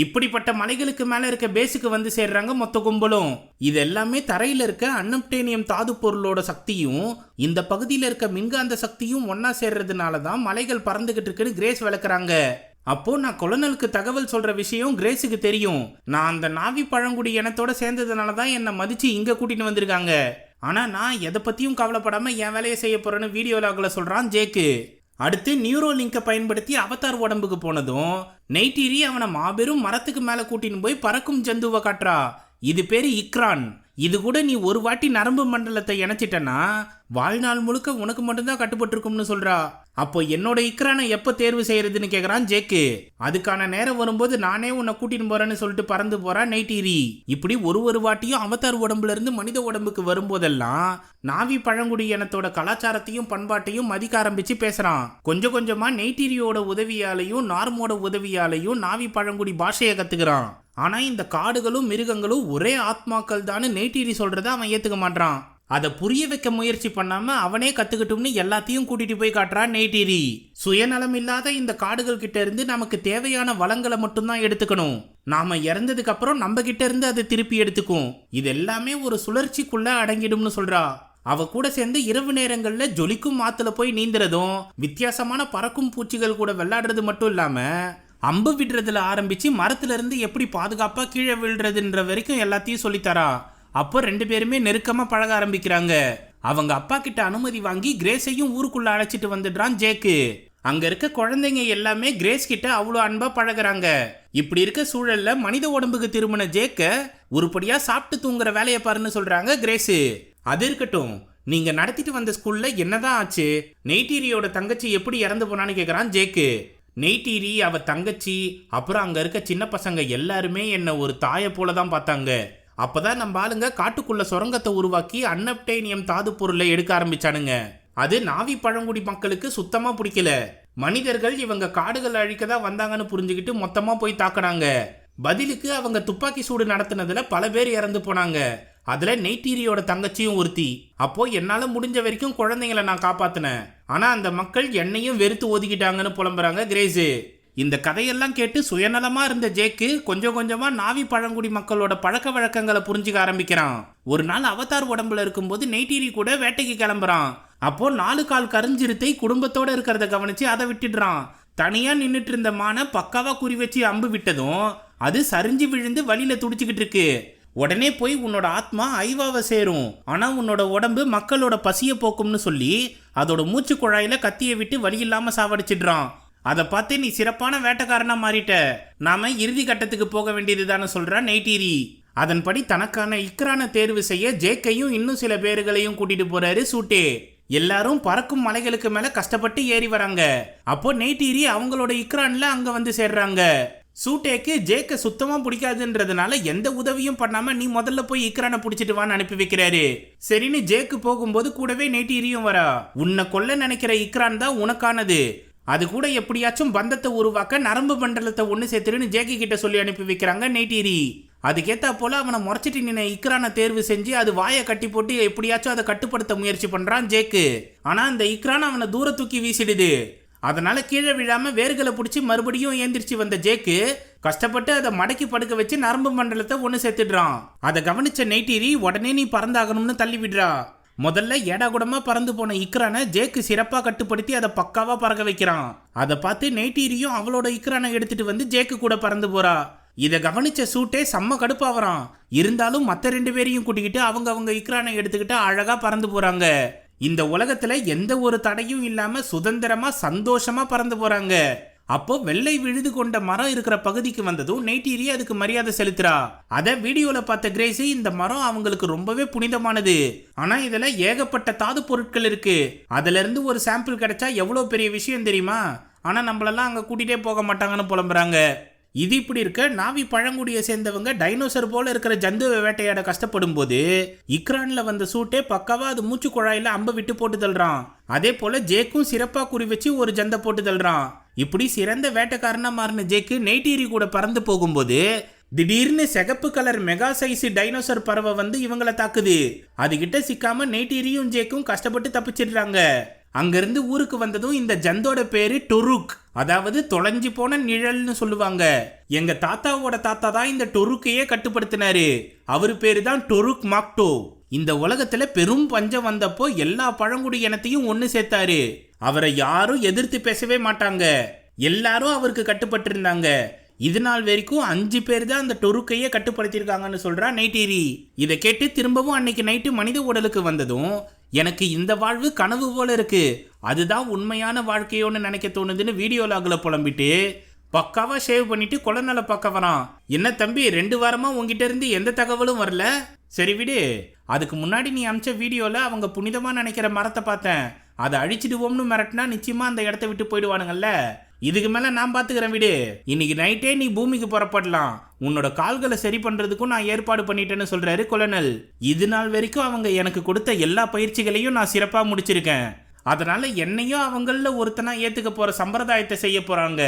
இப்படிப்பட்ட மலைகளுக்கு மேல இருக்க பேஸுக்கு வந்து சேர்றாங்க மொத்த கும்பலும். இது எல்லாமே தரையில இருக்க அன்னப்டேனியம் தாது பொருளோட சக்தியும் இந்த பகுதியில இருக்க மின்காந்த சக்தியும் ஒன்னா சேர்றதுனாலதான் மலைகள் பறந்துகிட்டு இருக்குன்னு கிரேஸ் விளக்குறாங்க. அப்போ நான் கொலனலுக்கு தகவல் சொல்ற விஷயம் கிரேஸுக்கு தெரியும். நான் அந்த நாவி பழங்குடி இனத்தோட சேர்ந்ததுனால தான் என்னை மதிச்சு இங்க கூட்டிட்டு வந்திருக்காங்க. ஆனா நான் எதை பத்தியும் கவலைப்படாம என் வேலையை செய்ய போறேன்னு வீடியோ லாக்ல சொல்றான் ஜேக்கு. அடுத்து நியூரோ லிங்கை பயன்படுத்தி அவதார் உடம்புக்கு போனதும் நெய்டிரி அவனை மாபெரும் மரத்துக்கு மேல கூட்டின்னு போய் பறக்கும் ஜந்துவை காட்டுறா. இது பேரு இக்ரான். இது கூட நீ ஒரு வாட்டி நரம்பு மண்டலத்தை இணைச்சிட்டனா வாழ்நாள் முழுக்க உனக்கு மட்டும்தான் கட்டுப்பட்டு இருக்கும்னு சொல்றா. அப்போ என்னோட இக்ரானை எப்ப தேர்வு செய்யறதுன்னு கேக்குறான் ஜேக்கு. அதுக்கான நேரம் வரும்போது நானே உன்னை கூட்டின்னு போறேன்னு சொல்லிட்டு பறந்து போறான் நெய்டிரி. இப்படி ஒரு வாட்டியும் அவதார் உடம்புல இருந்து மனித உடம்புக்கு வரும்போதெல்லாம் நாவி பழங்குடி இனத்தோட கலாச்சாரத்தையும் பண்பாட்டையும் மதிக்க ஆரம்பிச்சு பேசுறான். கொஞ்சம் கொஞ்சமா நெய்டிரியோட உதவியாலையும் நார்மோட உதவியாலையும் நாவி பழங்குடி பாஷையை கத்துக்கிறான். ஆனா இந்த காடுகளும் மிருகங்களும் ஒரே ஆத்மாக்கள் தான் நெய்டிரி சொல்றத அவன் ஏத்துக்க மாட்டான். அதை புரிய வைக்க முயற்சி பண்ணாம அவனே கத்துக்கிட்டும்னு எல்லாத்தையும் கூட்டிட்டு போய் காட்டுறான் நெய்டிரி. சுயநலம் இல்லாத இந்த காடுகள் கிட்ட இருந்து நமக்கு தேவையான வளங்களை மட்டும்தான் எடுத்துக்கணும். நாம இறந்ததுக்கு அப்புறம் நம்ம கிட்ட இருந்து அதை திருப்பி எடுத்துக்கும். இது எல்லாமே ஒரு சுழற்சிக்குள்ள அடங்கிடும்னு சொல்றா. அவ கூட சேர்ந்து இரவு நேரங்கள்ல ஜொலிக்கும் ஆத்துல போய் நீந்துறதும் வித்தியாசமான பறக்கும் பூச்சிகள் கூட விளையாடுறது மட்டும் இல்லாம அம்பு விடுறதுல ஆரம்பிச்சு மரத்துல இருந்து எப்படி பாதுகாப்பா கீழே விழுறதுன்ற வரைக்கும் எல்லாத்தையும் சொல்லித்தரா. அப்போ ரெண்டு பேருமே நெருக்கமா பழக ஆரம்பிக்கிறாங்க. அவங்க அப்பா கிட்ட அனுமதி வாங்கி கிரேஸையும் ஊருக்குள்ள அழைச்சிட்டு வந்துடுறான் ஜேக்கு. அங்க இருக்க குழந்தைங்க எல்லாமே கிரேஸ் கிட்ட அவ்வளோ அன்பா பழகுறாங்க. இப்படி இருக்க சூழல்ல மனித உடம்புக்கு திரும்பின ஜேக்க உருப்படியா சாப்பிட்டு தூங்குற வேலையை பாருன்னு சொல்றாங்க கிரேஸ். அது இருக்கட்டும், நீங்க நடத்திட்டு வந்த ஸ்கூல்ல என்னதான் ஆச்சு? நெய்டிரியோட தங்கச்சி எப்படி இறந்து போனான்னு கேக்குறான் ஜேக்கு. நெய்டிரி, அவ தங்கச்சி, அப்புறம் அங்க இருக்க சின்ன பசங்க எல்லாருமே என்ன ஒரு தாயை போலதான் பார்த்தாங்க. அப்பதான் நம்ம ஆளுங்க காட்டுக்குள்ள சுரங்கத்தை உருவாக்கி அன்னப்டேனியம் தாது பொருளை எடுக்க ஆரம்பிச்சானுங்க. அது நாவி பழங்குடி மக்களுக்கு சுத்தமா பிடிக்கல. மனிதர்கள் இவங்க காடுகள் அழிக்கதான் வந்தாங்கன்னு புரிஞ்சுக்கிட்டு மொத்தமா போய் தாக்குனாங்க. பதிலுக்கு அவங்க துப்பாக்கி சூடு நடத்தினதுல பல பேர் இறந்து போனாங்க. அதுல நெய்டிரியோட தங்கச்சியும் ஒருத்தி. அப்போ என்னால முடிஞ்ச வரைக்கும் குழந்தைங்களை நான் காப்பாத்தினேன். ஆனா அந்த மக்கள் என்னையும் வெறுத்து ஒதுக்கிட்டாங்கன்னு புலம்புறாங்க கிரேஸ். இந்த கதையெல்லாம் கேட்டு சுயநலமா இருந்த ஜேக்கு கொஞ்சம் கொஞ்சமா நாவி பழங்குடி மக்களோட பழக்க வழக்கங்களை புரிஞ்சுக்க ஆரம்பிக்கிறான். ஒரு நாள் அவதார் உடம்புல இருக்கும்போது நெய்டிரி கூட வேட்டைக்கு கிளம்புறான். அப்போ 4 கால் கருஞ்சிருத்தை குடும்பத்தோட இருக்கிறத கவனிச்சு அதை விட்டுடுறான். தனியா நின்றுட்டு இருந்த மானை பக்காவா குறி வச்சு அம்பு விட்டதும் அது சரிஞ்சு விழுந்து வழியில துடிச்சுக்கிட்டு இருக்கு. உடனே போய் உன்னோட ஆத்மா ஐவாவை சேரும், ஆனா உன்னோட உடம்பு மக்களோட பசிய போக்கும்னு சொல்லி அதோட மூச்சு குழாயில கத்தியை விட்டு வழி இல்லாம சாவடிச்சிடுறான். அதை பார்த்து நீ சிறப்பான வேட்டைக்காரனா மாறிட்ட, நாம இறுதி கட்டத்துக்கு போக வேண்டியதுதான்னு சொல்றான் நெய்டிரி. அதன்படி தனக்கான இக்ரானை தேர்வு செய்ய ஜேக்கையும் இன்னும் சில பேர்களையும் கூட்டிட்டு போறாரு சூட்டே. எல்லாரும் பறக்கும் மலைகளுக்கு மேல கஷ்டப்பட்டு ஏறி வராங்க. அப்போ நெய்டிரி அவங்களோட இக்ரான்ல அங்க வந்து சேர்றாங்க. சூட்டேக்கு ஜேக்க சுத்தமா பிடிக்காதுன்றதுனால எந்த உதவியும் பண்ணாம நீ முதல்ல போய் இக்ரானை பிடிச்சிட்டு வான்னு அனுப்பி வைக்கிறாரு. சரின்னு ஜேக்கு போகும்போது கூடவே நெய்டிரியும் வரா. உன்னை கொல்ல நினைக்கிற இக்ரான் தான் உனக்கானது, அது கூட எப்படியாச்சும் பந்தத்தை உருவாக்க நரம்பு மண்டலத்தை ஒண்ணு சேர்த்துருன்னு ஜேக்கி கிட்ட சொல்லி அனுப்பி வைக்கிறாங்க நெய்டிரி. அதுக்கேத்தா போல அவனை முறைச்சிட்டு நின்ன இக்ரானை தேர்வு செஞ்சு அது வாயை கட்டி போட்டு எப்படியாச்சும் அதை கட்டுப்படுத்த முயற்சி பண்றான் ஜேக்கு. ஆனா அந்த இக்ரான் அவனை தூர தூக்கி வீசிடுது. அதனால கீழே விழாம வேர்களை பிடிச்சி மறுபடியும் ஏந்திரிச்சு வந்த ஜேக்கு கஷ்டப்பட்டு அதை மடக்கி படுக்க வச்சு நரம்பு மண்டலத்தை ஒண்ணு சேர்த்துடுறான். அதை கவனிச்ச நெய்டிரி உடனே நீ பறந்தாகணும்னு தள்ளி விடுறா. முதல்ல ஏடாகுடமா பறந்து போன இக்ரானை ஜேக்கு சிறப்பா கட்டுப்படுத்தி அதை பக்காவா பறக்க வைக்கிறான். அதை பார்த்து நெய்டிரியும் அவளோட இக்ரானை எடுத்துட்டு வந்து ஜேக்கு கூட பறந்து போறா. இதை கவனிச்ச சூட்டே செம்ம கடுப்பாவறான். இருந்தாலும் மற்ற 2 பேரையும் கூட்டிக்கிட்டு அவங்க இக்ரானை எடுத்துக்கிட்டு அழகா பறந்து போறாங்க. இந்த உலகத்துல எந்த ஒரு தடையும் இல்லாம சுதந்திரமா சந்தோஷமா பறந்து போறாங்க. அப்போ வெள்ளை விழுது கொண்ட மரம் இருக்கிற பகுதிக்கு வந்ததும் நெய்டிரி அதுக்கு மரியாதை செலுத்துறா. அத வீடியோல பார்த்த கிரேஸ் இந்த மரம் அவங்களுக்கு ரொம்பவே புனிதமானது, ஆனா இதுல ஏகப்பட்ட தாது பொருட்கள் இருக்கு, அதுல இருந்து ஒரு சாம்பிள் கிடைச்சா எவ்வளவு பெரிய விஷயம் தெரியுமா, ஆனா நம்மளெல்லாம் அங்க கூட்டிகிட்டே போக மாட்டாங்கன்னு புலம்புறாங்க. இது இப்படி இருக்க நாவி பழங்குடியை சேர்ந்தவங்க டைனோசர் போல இருக்கிற ஜந்துவை வேட்டையாட கஷ்டப்படும் போது இக்ரான்ல வந்த சூட்டே பக்காவா அது மூச்சு குழாயில அம்ப விட்டு போட்டு தள்ளுறான். அதே போல ஜேக்கும் சிறப்பா குறி வச்சு ஒரு ஜந்தை போட்டு தள்ளுறான். இப்படி சிறந்த வேட்டைக்காரனா மாறின ஜேக்கு நெய்டிரி கூட பறந்து போகும்போது திடீர்னு சிகப்பு கலர் மெகா சைஸ் டைனோசர் பறவை வந்து இவங்களை தாக்குது. அதுகிட்ட சிக்காம நெய்டிரியும் ஜேக்கும் கஷ்டப்பட்டு தப்பிச்சிடுறாங்க. அங்கிருந்து ஊருக்கு வந்ததும் இந்த ஜந்தோட பேரு டொருக், அதாவது தொலைஞ்சு போன நிழல்னு சொல்லுவாங்க. எங்க தாத்தாவோட தாத்தா தான் இந்த டொருக்கையே கட்டுப்படுத்தினாரு, அவரு பேரு தான் டொருக் மாக்டோ. இந்த உலகத்துல பெரும் பஞ்சம் வந்தப்போ எல்லா பழங்குடி இனத்தையும் ஒன்னு சேர்த்தாரு. அவரை யாரும் எதிர்த்து பேசவே மாட்டாங்க, எல்லாரும் அவருக்கு கட்டுப்பட்டு இருந்தாங்க. இது நாள் வரைக்கும் 5 பேர் தான் அந்த டொருக்கையே கட்டுப்படுத்திருக்காங்கன்னு சொல்றா நெய்டிரி. இதை கேட்டு திரும்பவும் அன்னைக்கு நைட்டு மனித உடலுக்கு வந்ததும் எனக்கு இந்த வாழ்வு கனவு போல இருக்கு, அதுதான் உண்மையான வாழ்க்கையோன்னு நினைக்க தோணுதுன்னு வீடியோ லாக்ல புலம்பிட்டு பக்காவா ஷேவ் பண்ணிட்டு கொலநல பார்க்க வரான். என்ன தம்பி 2 வாரமா உங்ககிட்ட இருந்து எந்த தகவலும் வரல? சரி விடு, அதுக்கு முன்னாடி நீ அமிச்ச வீடியோல அவங்க புனிதமா நினைக்கிற மரத்தை பார்த்தேன், அதை அழிச்சிடுவோம்னு மிரட்டினா நிச்சயமா அந்த இடத்த விட்டு போயிடுவானுங்கல்ல, இதுக்கு மேல நான் பாத்துக்கிறேன் விடு. இன்னைக்கு நைட்டே நீ பூமிக்கு புறப்படலாம், உன்னோட கால்களை சரி பண்றதுக்கும் நான் ஏற்பாடு பண்ணிட்டேன்னு சொல்றாரு கொலனல். இது நாள் வரைக்கும் அவங்க எனக்கு கொடுத்த எல்லா பயிற்சிகளையும் நான் சிறப்பா முடிச்சிருக்கேன், அதனால என்னையும் அவங்கள ஒருத்தனா ஏத்துக்க போற சம்பிரதாயத்தை செய்ய போறாங்க.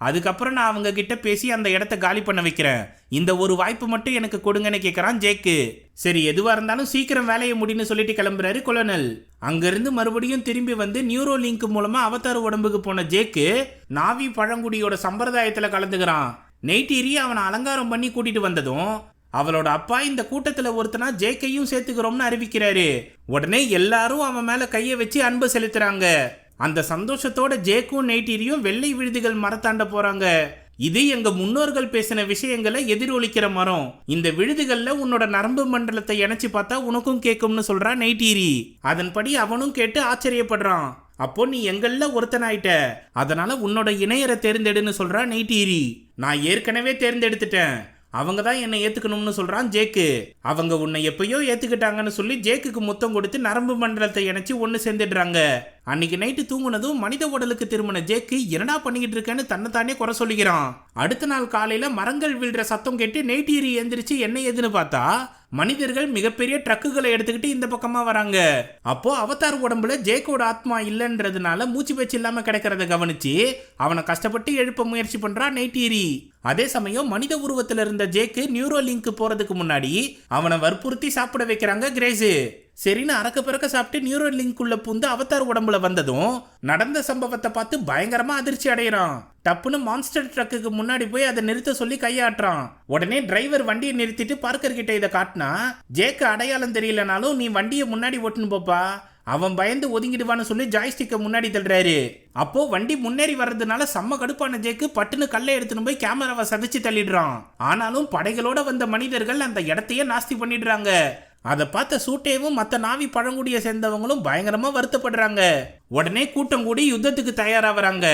அதுக்கப்புறம் நான் அவங்க கிட்ட பேசி அந்த இடத்த காலி பண்ண வைக்கிறேன், இந்த ஒரு வாய்ப்பு மட்டும் எனக்கு கொடுங்கன்னு கேட்கறான் ஜேக்கு. சரி எதுவா இருந்தாலும் சீக்கிரம் வேலையை முடின்னு சொல்லிட்டு கிளம்புறாரு கொலனல். அங்கிருந்து மறுபடியும் திரும்பி வந்து நியூரோ லிங்க் மூலமா அவதார் உடம்புக்கு போன ஜேக்கு நாவி பழங்குடியோட சம்பிரதாயத்துல கலந்துக்கிறான். நெய்டிரி அவனை அலங்காரம் பண்ணி கூட்டிட்டு வந்ததும் அவளோட அப்பா இந்த கூட்டத்துல ஒருத்தனா ஜேக்கையும் சேர்த்துக்கிறோம்னு அறிவிக்கிறாரு. உடனே எல்லாரும் அவன் மேல கைய வச்சு அன்பு செலுத்துறாங்க. அந்த சந்தோஷத்தோட ஜேக்கும் நெய்டிரியும் வெள்ளை விழுதுகள் மரத்தாண்ட போறாங்க. இது எங்க முன்னோர்கள் பேசின விஷயங்களை எதிரொலிக்கிற மரம், இந்த விழுதுகள்ல உன்னோட நரம்பு மண்டலத்தை இணைச்சு பார்த்தா உனக்கும் கேட்கும்னு சொல்றான் நெய்டிரி. அதன்படி அவனும் கேட்டு ஆச்சரியப்படுறான். அப்போ நீ எங்கள்ல ஒருத்தனாயிட்ட, அதனால உன்னோட இணையரை தேர்ந்தெடுன்னு சொல்றான் நெய்டிரி. நான் ஏற்கனவே தேர்ந்தெடுத்துட்டேன், அவங்க தான் என்னை ஏத்துக்கணும்னு சொல்றான் ஜேக்கு. அவங்க உன்னை எப்பயோ ஏத்துக்கிட்டாங்கன்னு சொல்லி ஜேக்குக்கு முத்தம் கொடுத்து நரம்பு மண்டலத்தை இணைச்சு ஒன்னு சேர்ந்துடுறாங்க. அன்னைக்கு நைட்டு தூங்குனதும் மனித உடலுக்கு திரும்பின ஜேக்கு என்னடா பண்ணிக்கிட்டு இருக்கேன்னு தன்னைத்தானே குறை சொல்லிக்கிறான். அடுத்த நாள் காலையில மரங்கள் விழுற சத்தம் கேட்டு நெய்டிரி எந்திரிச்சு என்ன ஏதுன்னு பார்த்தா மனிதர்கள் மிகப்பெரிய ட்ரக்குகளை எடுத்துக்கிட்டு இந்த பக்கமா வராங்க. அப்போ அவதார் உடம்புல ஜேக்கோட ஆத்மா இல்லைன்றதுனால மூச்சு பேச்சு இல்லாம கிடைக்கிறத கவனிச்சு அவனை கஷ்டப்பட்டு எழுப்ப முயற்சி பண்றா நெய்டிரி. அதே சமயம் மனித உருவத்துல இருந்த ஜேக்கு நியூரோ லிங்க் போறதுக்கு முன்னாடி அவனை வற்புறுத்தி சாப்பிட வைக்கிறாங்க கிரேஸ். சரின்னு அறக்க பிறக்க சாப்பிட்டு நியூரோ லிங்க் உள்ள புந்து அவதார் உடம்புல வந்ததும் நடந்த சம்பவத்தை பார்த்து பயங்கரமா அதிர்ச்சி அடைகிறான். டப்புன்னு மான்ஸ்டர் ட்ரக்குக்கு முன்னாடி போய் அதை நிறுத்த சொல்லி கையாட்டுறான். உடனே டிரைவர் வண்டியை நிறுத்திட்டு பார்க்கர் கிட்ட இதை காட்டினா ஜேக்கு அடையாளம் தெரியலனாலும் நீ வண்டியை முன்னாடி ஓட்டுன்னு போப்பா, அவன் பயந்து ஒதுங்கிடுவான்னு சொல்லி ஜாய்ஸ்டிக்கை முன்னாடி தள்ளுறாரு. அப்போ வண்டி முன்னேறி வர்றதுனால செம்ம கடுப்பான ஜேக்கு பட்டுன்னு கல்லை எடுத்துன்னு போய் கேமராவை சதைச்சு தள்ளிடுறான். ஆனாலும் படைகளோட வந்த மனிதர்கள் அந்த இடத்தையே நாஸ்தி பண்ணிடுறாங்க. அதை பார்த்த சூட்டேவும் மற்ற நாவி பழங்குடியை சேர்ந்தவங்களும் பயங்கரமா வருத்தப்படுறாங்க. உடனே கூட்டம் கூடி யுத்தத்துக்கு தயாராகிறாங்க.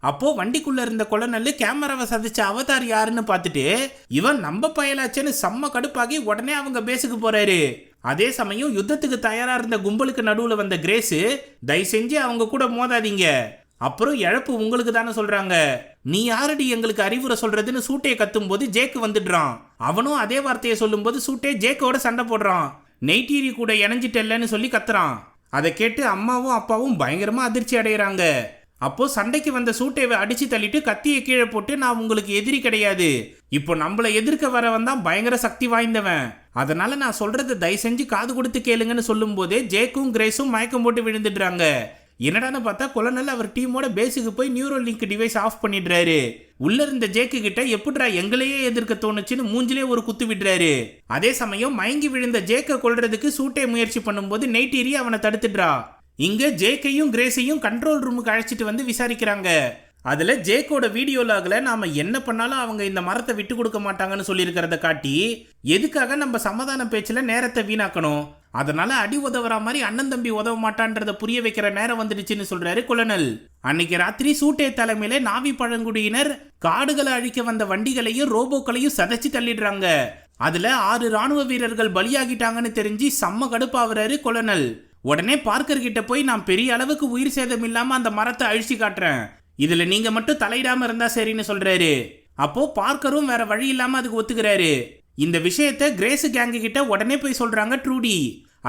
அப்போ வண்டிக்குள்ள இருந்த கொலனல் கேமராவை சதிச்ச அவதார் யாருன்னு பார்த்துட்டு இவன் நம்ம பயலாச்சேன்னு செம்ம கடுப்பாகி உடனே அவங்க பேஸுக்கு போறாரு. அதே சமயம் யுத்தத்துக்கு தயாரா இருந்த கும்பலுக்கு நடுவுல வந்த கிரேஸ் தயவு செஞ்சு அவங்க கூட மோதாதீங்க, அப்புறம் இழப்பு உங்களுக்கு தானே சொல்றாங்க, நீ யாரடி எங்களுக்கு அறிவுரை சொல்றதுன்னு சூட்டையை கத்தும் போது ஜேக்கு வந்துடுறான். அவனும் அதே வார்த்தையை சொல்லும் போது சூட்டே ஜேக்கோட சண்டை போடுறான். நெய்டிரி கூட இணைஞ்சிட்டல்லன்னு சொல்லி கத்துறான். அதை கேட்டு அம்மாவும் அப்பாவும் பயங்கரமா அதிர்ச்சி அடைகிறாங்க. அப்போ சண்டைக்கு வந்த சூட்டேவை அடிச்சு தள்ளிட்டு கத்தியை கீழே போட்டு நான் உங்களுக்கு எதிரி கிடையாது, இப்போ நம்மளை எதிர்க்க வரவன் தான் பயங்கர சக்தி வாய்ந்தவன், அதனால நான் சொல்றதை தயவு செஞ்சு காது கொடுத்து கேளுங்கன்னு சொல்லும் போதே ஜேக்கும் கிரேஸும் மயக்கம் போட்டு விழுந்துடுறாங்க. என்னடான்னு பார்த்தா கொலனல் அவர் டீமோட பேஸுக்கு போய் நியூரோ லிங்க் டிவைஸ் ஆஃப் பண்ணிடுறாரு. உள்ள இருந்த ஜேக்கு கிட்ட எப்படிரா எங்களையே எதிர்க்க தோணுச்சுன்னு மூஞ்சிலே ஒரு குத்து விடுறாரு. அதே சமயம் மயங்கி விழுந்த ஜேக்க கொல்றதுக்கு சூட்டே முயற்சி பண்ணும்போது நெய்டிரி அவனை தடுத்துடுறா. இங்க ஜேக்கையும் கிரேஸையும் கண்ட்ரோல் ரூமுக்கு அழைச்சிட்டு வந்து விசாரிக்கிறாங்க. அதுல ஜேக்கோட வீடியோ லாக்ல நாம என்ன பண்ணாலும் அவங்க இந்த மரத்தை விட்டு கொடுக்க மாட்டாங்கன்னு சொல்லியிருக்கிறத காட்டி எதுக்காக நம்ம சமாதான பேச்சுல நேரத்தை வீணாக்கணும், அதனால அடி உதவுற மாதிரி அண்ணன் தம்பி உதவ மாட்டான்றத புரிய வைக்கிற நேரம் வந்துடுச்சுன்னு சொல்றாரு கொலனல். அன்னைக்கு ராத்திரி சூட்டே தலைமையில நாவி பழங்குடியினர் காடுகளை அழிக்க வந்த வண்டிகளையும் ரோபோக்களையும் சதைச்சு தள்ளிடுறாங்க. அதுல 6 ராணுவ வீரர்கள் பலியாகிட்டாங்கன்னு தெரிஞ்சு செம்ம கடுப்பாகிறாரு கொலனல். உடனே பார்க்கர் கிட்ட போய் நான் பெரிய அளவுக்கு உயிர் சேதம் இல்லாம அந்த மரத்தை அழிச்சு காட்டுறேன், இதுல நீங்க மட்டும் தலையிடாம இருந்தா சரின்னு சொல்றாரு. அப்போ பார்க்கரும் வேற வழி இல்லாம அதுக்கு ஒத்துக்கிறாரு. இந்த விஷயத்த கிரேஸ் கேங்கு கிட்ட உடனே போய் சொல்றாங்க ட்ரூடி.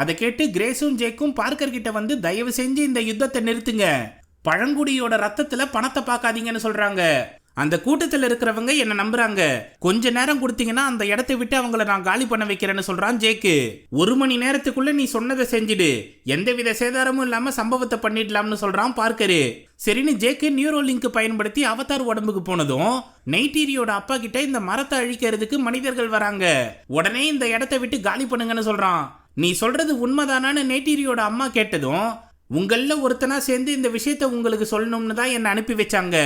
அதை கேட்டு கிரேஸும் ஜேக்கும் பார்க்கர் கிட்ட வந்து தயவு செஞ்சு இந்த யுத்தத்தை நிறுத்துங்க, பழங்குடியோட ரத்தத்துல பணத்தை பார்க்காதீங்கன்னு சொல்றாங்க. அந்த கூட்டத்தில் இருக்கிறவங்க என்ன நம்புறாங்க, கொஞ்ச நேரம் கொடுத்தீங்கன்னா அந்த இடத்தை விட்டு அவங்கள நான் காலி பண்ண வைக்கிறேன்னு சொல்றான் ஜேக்கு. 1 மணி நேரத்துக்குள்ள நீ சொன்னதை செஞ்சிடு, எந்தவித சேதாரமும் இல்லாம சம்பவத்தை பண்ணிடலாம்னு சொல்றான் பார்க்கரு. சரின்னு ஜேக்கு நியூரோ லிங்க் பயன்படுத்தி அவதார் உடம்புக்கு போனதும் நெய்டீரியோட அப்பா கிட்ட இந்த மரத்தை அழிக்கிறதுக்கு மனிதர்கள் வராங்க, உடனே இந்த இடத்தை விட்டு காலி பண்ணுங்கன்னு சொல்றான். நீ சொல்றது உண்மைதானான்னு நெய்டீரியோட அம்மா கேட்டதும், உங்கள ஒருத்தனா சேர்ந்து இந்த விஷயத்த உங்களுக்கு சொல்லணும்னு தான் என்ன அனுப்பி வச்சாங்க,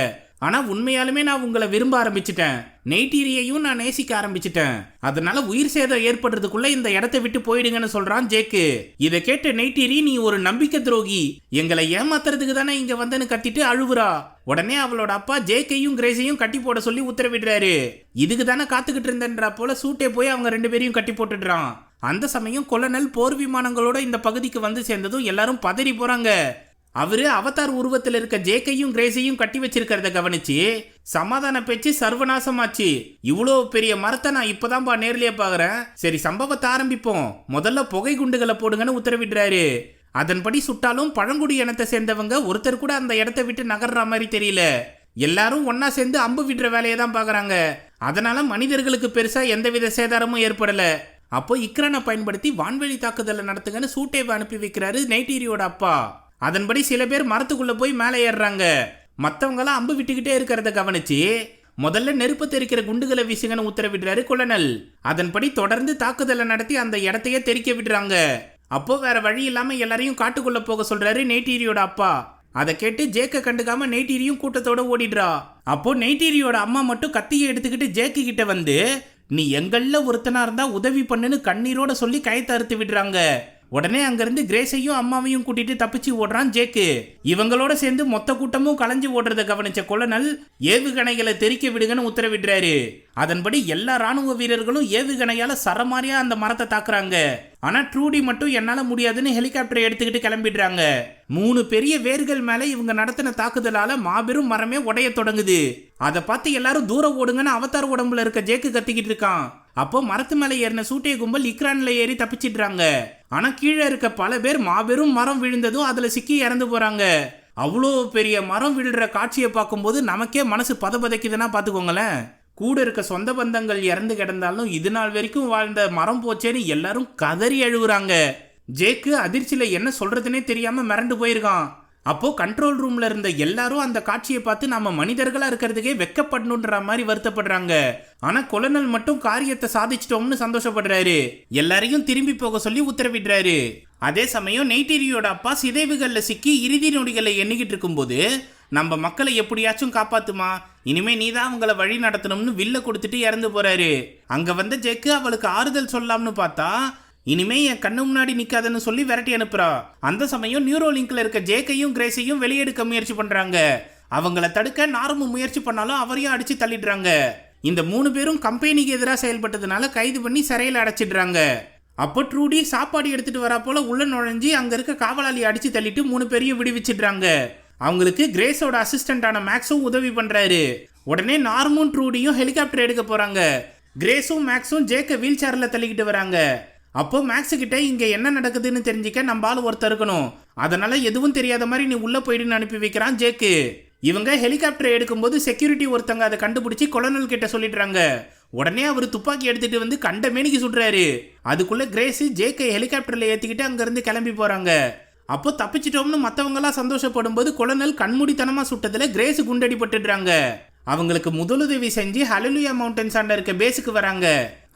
ஆனா உண்மையாலுமே நான் உங்களை விரும்ப ஆரம்பிச்சிட்டேன், நெய்டீரியையும் நான் நேசிக்க ஆரம்பிச்சிட்டேன், அதனால உயிர் சேதம் ஏற்படுறதுக்குள்ள இந்த இடத்தை விட்டு போயிடுங்கன்னு சொல்றான் ஜேக்கு. இதை கேட்ட நெய்டீரி, நீ ஒரு நம்பிக்கை துரோகி, எங்களை ஏமாத்துறதுக்கு தானே இங்க வந்தன்னு கத்திட்டு அழுவுறா. உடனே அவளோட அப்பா ஜேக்கையும் கிரேஸையும் கட்டி போட சொல்லி உத்தரவிடுறாரு. இதுக்கு தானே காத்துக்கிட்டு இருந்தேன்றா போல சூட்டே போய் அவங்க 2 பேரையும் கட்டி போட்டுடுறான். அந்த சமயம் கொலனல் போர் விமானங்களோட இந்த பகுதிக்கு வந்து சேர்ந்ததும் எல்லாரும் பதறி போறாங்க. அவரு அவதார் உருவத்தில் இருக்க ஜேக்கையும் கிரேஸையும் கட்டி வச்சிருக்கிறத கவனிச்சு சமாதான பேச்சு சர்வநாசமாச்சு. இவ்வளோ பெரிய மரத்தை நான் இப்பதான் நேர்லயே பாக்குறேன், சரி சம்பவத்தை ஆரம்பிப்போம், முதல்ல புகை குண்டுகளை போடுங்கன்னு உத்தரவிடுறாரு. அதன்படி சுட்டாலும் பழங்குடி இனத்தை சேர்ந்தவங்க ஒருத்தர் கூட அந்த இடத்தை விட்டு நகர்ற மாதிரி தெரியல. எல்லாரும் ஒன்னா சேர்ந்து அம்பு விடுற வேலையை தான் பாக்குறாங்க. அதனால மனிதர்களுக்கு பெருசா எந்தவித சேதாரமும் ஏற்படல. அப்போ இக்ரானை பயன்படுத்தி வான்வெளி தாக்குதலை நடத்துங்கன்னு சூட்டேவை அனுப்பி வைக்கிறாரு நெய்டீரியோட அப்பா. அதன்படி சில பேர் மரத்துக்குள்ள போய் மேலே ஏறுறாங்க. மற்றவங்களாம் அம்பு விட்டுக்கிட்டே இருக்கிறத கவனிச்சு முதல்ல நெருப்பு தெரிக்கிற குண்டுகளை வீசுங்கன்னு உத்தரவிடுறாரு கொலனல். அதன்படி தொடர்ந்து தாக்குதலை நடத்தி அந்த இடத்தையே தெரிக்க விடுறாங்க. அப்போ வேற வழி இல்லாம எல்லாரையும் காட்டுக்குள்ள போக சொல்றாரு நெய்டீரியோட அப்பா. அதை கேட்டு ஜேக்க கண்டுக்காம நெய்டீரியும் கூட்டத்தோட ஓடிடுறா. அப்போ நெய்டீரியோட அம்மா மட்டும் கத்தியை எடுத்துக்கிட்டு ஜேக்கு கிட்ட வந்து, நீ எங்கள்ல ஒருத்தனா இருந்தா உதவி பண்ணுன்னு கண்ணீரோட சொல்லி கயத்தை அறுத்து விடுறாங்க. உடனே அங்கிருந்து கிரேஸையும் அம்மாவையும் கூட்டிட்டு தப்பிச்சு ஓடுறான் ஜேக்கு. இவங்களோட சேர்ந்து மொத்த கூட்டமும் கலைஞ்சு ஓடுறத கவனிச்ச கொலனல் ஏவுகணைகளை தெரிக்க விடுங்கன்னு உத்தரவிடுறாரு. அதன்படி எல்லா ராணுவ வீரர்களும் ஏவுகணையால சரமாரியா அந்த மரத்தை தாக்குறாங்க. ஆனா ட்ரூடி மட்டும் என்னால முடியாதுன்னு ஹெலிகாப்டரை எடுத்துக்கிட்டு கிளம்பிடுறாங்க. 3 பெரிய வேர்கள் மேல இவங்க நடத்தின தாக்குதலால மாபெரும் மரமே உடைய தொடங்குது. அதை பார்த்து எல்லாரும் தூரம் ஓடுங்கன்னு அவதார் உடம்புல இருக்க ஜேக்கு கத்திக்கிட்டு இருக்கான். அப்போ மரத்து மேலே ஏறின சூட்டே கும்பல் இக்ரான்ல ஏறி தப்பிச்சிடுறாங்க. ஆனா கீழே இருக்க பல பேர் மாபெரும் மரம் விழுந்ததும் அதுல சிக்கி இறந்து போறாங்க. அவ்வளோ பெரிய மரம் விழுற காட்சியை பார்க்கும்போது நமக்கே மனசு பதபதைக்குதுன்னா பாத்துக்கோங்களேன். கூட இருக்க சொந்த பந்தங்கள் இறந்து கிடந்தாலும் இது நாள் வரைக்கும் வாழ்ந்த மரம் போச்சேன்னு எல்லாரும் கதறி அழுகுறாங்க. ஜேக்கு அதிர்ச்சியில என்ன சொல்றதுன்னே தெரியாம மிரண்டு போயிருக்கான். அப்போ கண்ட்ரோல் ரூம்ல இருந்த எல்லாரும் அந்த காட்சியை பார்த்து நம்ம மனிதர்களா இருக்கிறதுக்கே வெக்கப்படணுன்ற மாதிரி வருத்தப்படுறாங்க. ஆனா கொலனல் மட்டும் காரியத்தை சாதிச்சிட்டோம்னு சந்தோஷப்படுறாரு. எல்லாரையும் திரும்பி போக சொல்லி உத்தரவிடுறாரு. அதே சமயம் நெய்டீரியோட அப்பா சிதைவுகள்ல சிக்கி இறுதி நொடிகளை எண்ணிக்கிட்டு இருக்கும்போது, நம்ம மக்களை எப்படியாச்சும் காப்பாத்துமா, இனிமே நீதான் அவங்களை வழி நடத்தணும்னு வில்ல கொடுத்துட்டு இறந்து போறாரு. அங்க வந்த ஜேக்கு அவளுக்கு ஆறுதல் சொல்லலாம்னு பார்த்தா, இனிமே என் கண்ணு முன்னாடி நிக்காதன்னு சொல்லி விரட்டி அனுப்புறா. அந்த சமயம் நியூரோ லிங்க்ல இருக்க ஜேக்கையும் கிரேஸையும் வெளியெடுக்க முயற்சி பண்றாங்க. அவங்கள தடுக்க நார்மு முயற்சி பண்ணாலும் அவரையும் அடிச்சு தள்ளிடுறாங்க. இந்த 3 பேரும் கம்பெனிக்கு எதிராக செயல்பட்டதுனால கைது பண்ணி சிறையில் அடைச்சிடுறாங்க. அப்போ ட்ரூடி சாப்பாடு எடுத்துட்டு வரா போல உள்ள நுழைஞ்சி அங்க இருக்க காவலாளி அடிச்சு தள்ளிட்டு 3 பேரையும் விடுவிச்சிடுறாங்க. அவங்களுக்கு கிரேஸோட அசிஸ்டண்டான மேக்ஸும் உதவி பண்றாரு. உடனே நார்மும் ட்ரூடியும் ஹெலிகாப்டர் எடுக்க போறாங்க. கிரேஸும் மேக்ஸும் ஜேக்க வீல் சேர்ல தள்ளிக்கிட்டு வராங்க. அப்போ மேக்ஸ் கிட்ட இங்க என்ன நடக்குதுன்னு தெரிஞ்சிக்க நம்ம ஆள் ஒருத்தர் இருக்கணும், அதனால எதுவும் தெரியாத மாதிரி நீ உள்ள போயிடுன்னு அனுப்பி வைக்கிறான் ஜேக்கு. இவங்க ஹெலிகாப்டரை எடுக்கும்போது செக்யூரிட்டி ஒருத்தங்க அதை கண்டுபிடிச்சி கொலனல் கிட்ட சொல்லிடுறாங்க. உடனே அவர் துப்பாக்கி எடுத்துட்டு வந்து கண்ட மேனிக்கு சுடுறாரு. அதுக்குள்ள கிரேஸ் ஜேக்கை ஹெலிகாப்டர்ல ஏத்திக்கிட்டு அங்க இருந்து கிளம்பி போறாங்க. அப்போ தப்பிச்சிட்டோம்னு மற்றவங்களாம் சந்தோஷப்படும் போது கொலனல் கண்மூடித்தனமா சுட்டதுல கிரேஸ் குண்டடிப்பட்டுடுறாங்க. அவங்களுக்கு முதலுதவி செஞ்சு ஹalleluya மவுண்டன்ஸ் ஆண்ட இருக்க பேஸுக்கு வராங்க.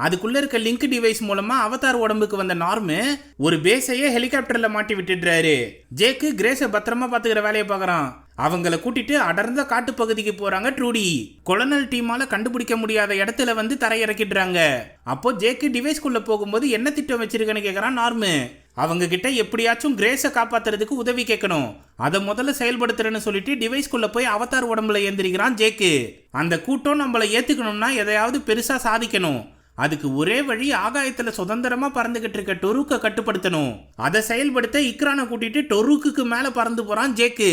அதுக்குள்ள இருக்க லிங்க் டிவைஸ் மூலமா அவதார் உடம்புக்கு வந்த நார்மு ஒரு பேஸையே ஹெலிகாப்டர்ல மாட்டி விட்டுடுறாரு. ஜேக்கு கிரேஸை பத்திரமா பாத்துக்கிற வேலையை பாக்குறான். அவங்கள கூட்டிட்டு அடர்ந்த காட்டுப்பகுதிக்கு போறாங்க ட்ரூடி. கொலனல் டீமால கண்டுபிடிக்க முடியாத இடத்துல வந்து தரையிறக்கிடுறாங்க. அப்போ ஜேக்கு டிவைஸ்குள்ள போகும்போது என்ன திட்டம் வச்சிருக்கன்னு கேக்குறான் நார்மு. அவங்க கிட்ட எப்படியாச்சும் கிரேஸை காப்பாத்துறதுக்கு உதவி கேட்கணும், அதை முதல்ல செயல்படுத்துறேன்னு சொல்லிட்டு டிவைஸ்குள்ள போய் அவதார் உடம்புல ஏந்திரிக்கிறான் ஜேக்கு. அந்த கூட்டம் நம்மளை ஏத்துக்கணும்னா எதையாவது பெருசா சாதிக்கணும். அதுக்கு ஒரே வழி ஆகாயத்துல சுதந்திரமா பறந்துகிட்டு இருக்க டொருக்க கட்டுப்படுத்தணும். அதை செயல்படுத்த இக்ரானை கூட்டிட்டு டொருக்குக்கு மேல பறந்து போறான் ஜேக்கு.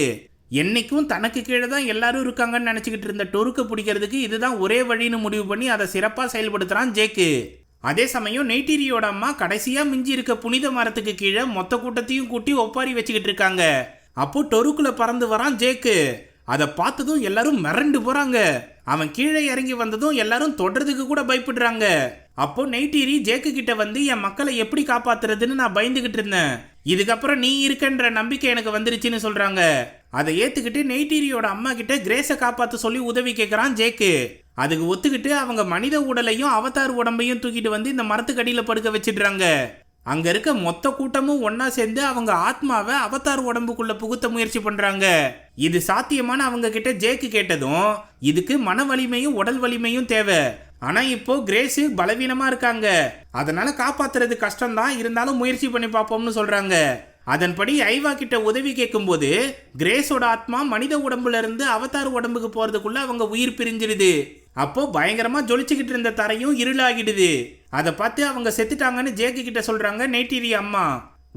என்னைக்கும் தனக்கு கீழே தான் எல்லாரும் இருக்காங்கன்னு நினைச்சுக்கிட்டு இருந்த டொருக்க பிடிக்கிறதுக்கு இதுதான் ஒரே வழின்னு முடிவு பண்ணி அதை சிறப்பா செயல்படுத்துறான் ஜேக்கு. அதே சமயம் நெய்டிரியோட அம்மா கடைசியா மிஞ்சி இருக்க புனித மரத்துக்கு கீழே மொத்த கூட்டத்தையும் கூட்டி ஒப்பாரி வச்சுக்கிட்டு இருக்காங்க. அப்போ டொருக்குல பறந்து வரான் ஜேக்கு. அதை பார்த்ததும் எல்லாரும் மிரண்டு போறாங்க. அவன் கீழே இறங்கி வந்ததும் எல்லாரும் தொடர்றதுக்கு கூட பயப்படுறாங்க. அப்போ நெய்டிரி ஜேக்கு கிட்ட வந்து என் மக்களை எப்படி காப்பாத்துறதுன்னு நான் பயந்துகிட்டு இருந்தேன், இதுக்கப்புறம் நீ இருக்கன்ற நம்பிக்கை எனக்கு வந்துருச்சுன்னு சொல்றாங்க. அதை ஏத்துக்கிட்டு நெய்டிரியோட அம்மா கிட்ட கிரேஸை காப்பாற்ற சொல்லி உதவி கேட்கறான் ஜேக்கு. அதுக்கு ஒத்துக்கிட்டு அவங்க மனித உடலையும் அவதார் உடம்பையும் தூக்கிட்டு வந்து இந்த மரத்துக்கடியில படுக்க வச்சிடுறாங்க. அங்க இருக்க மொத்த கூட்டமும் ஒன்னா சேர்ந்து அவங்க ஆத்மாவை அவதார் உடம்புக்குள்ள புகுத்த முயற்சி பண்றாங்க. இது சாத்தியமான அவங்க கிட்ட ஜேக்கு கேட்டதும் இதுக்கு மன வலிமையும் உடல் வலிமையும் தேவை. ஆனா இப்போ கிரேஸ் பலவீனமா இருக்காங்க, அதனால காப்பாத்துறது கஷ்டம்தான், இருந்தாலும் முயற்சி பண்ணி பார்ப்போம்னு சொல்றாங்க. அதன்படி ஐவா கிட்ட உதவி கேட்கும் போது கிரேஸோட ஆத்மா மனித உடம்புல இருந்து அவதார் உடம்புக்கு போறதுக்குள்ள அவங்க உயிர் பிரிஞ்சிடுது. அப்போ பயங்கரமா ஜொலிச்சுக்கிட்டு இருந்த தரையும் இருளாகிடுது. அதை பார்த்து அவங்க செத்துட்டாங்கன்னு ஜேக்கு கிட்ட சொல்றாங்க நெய்டிரி அம்மா.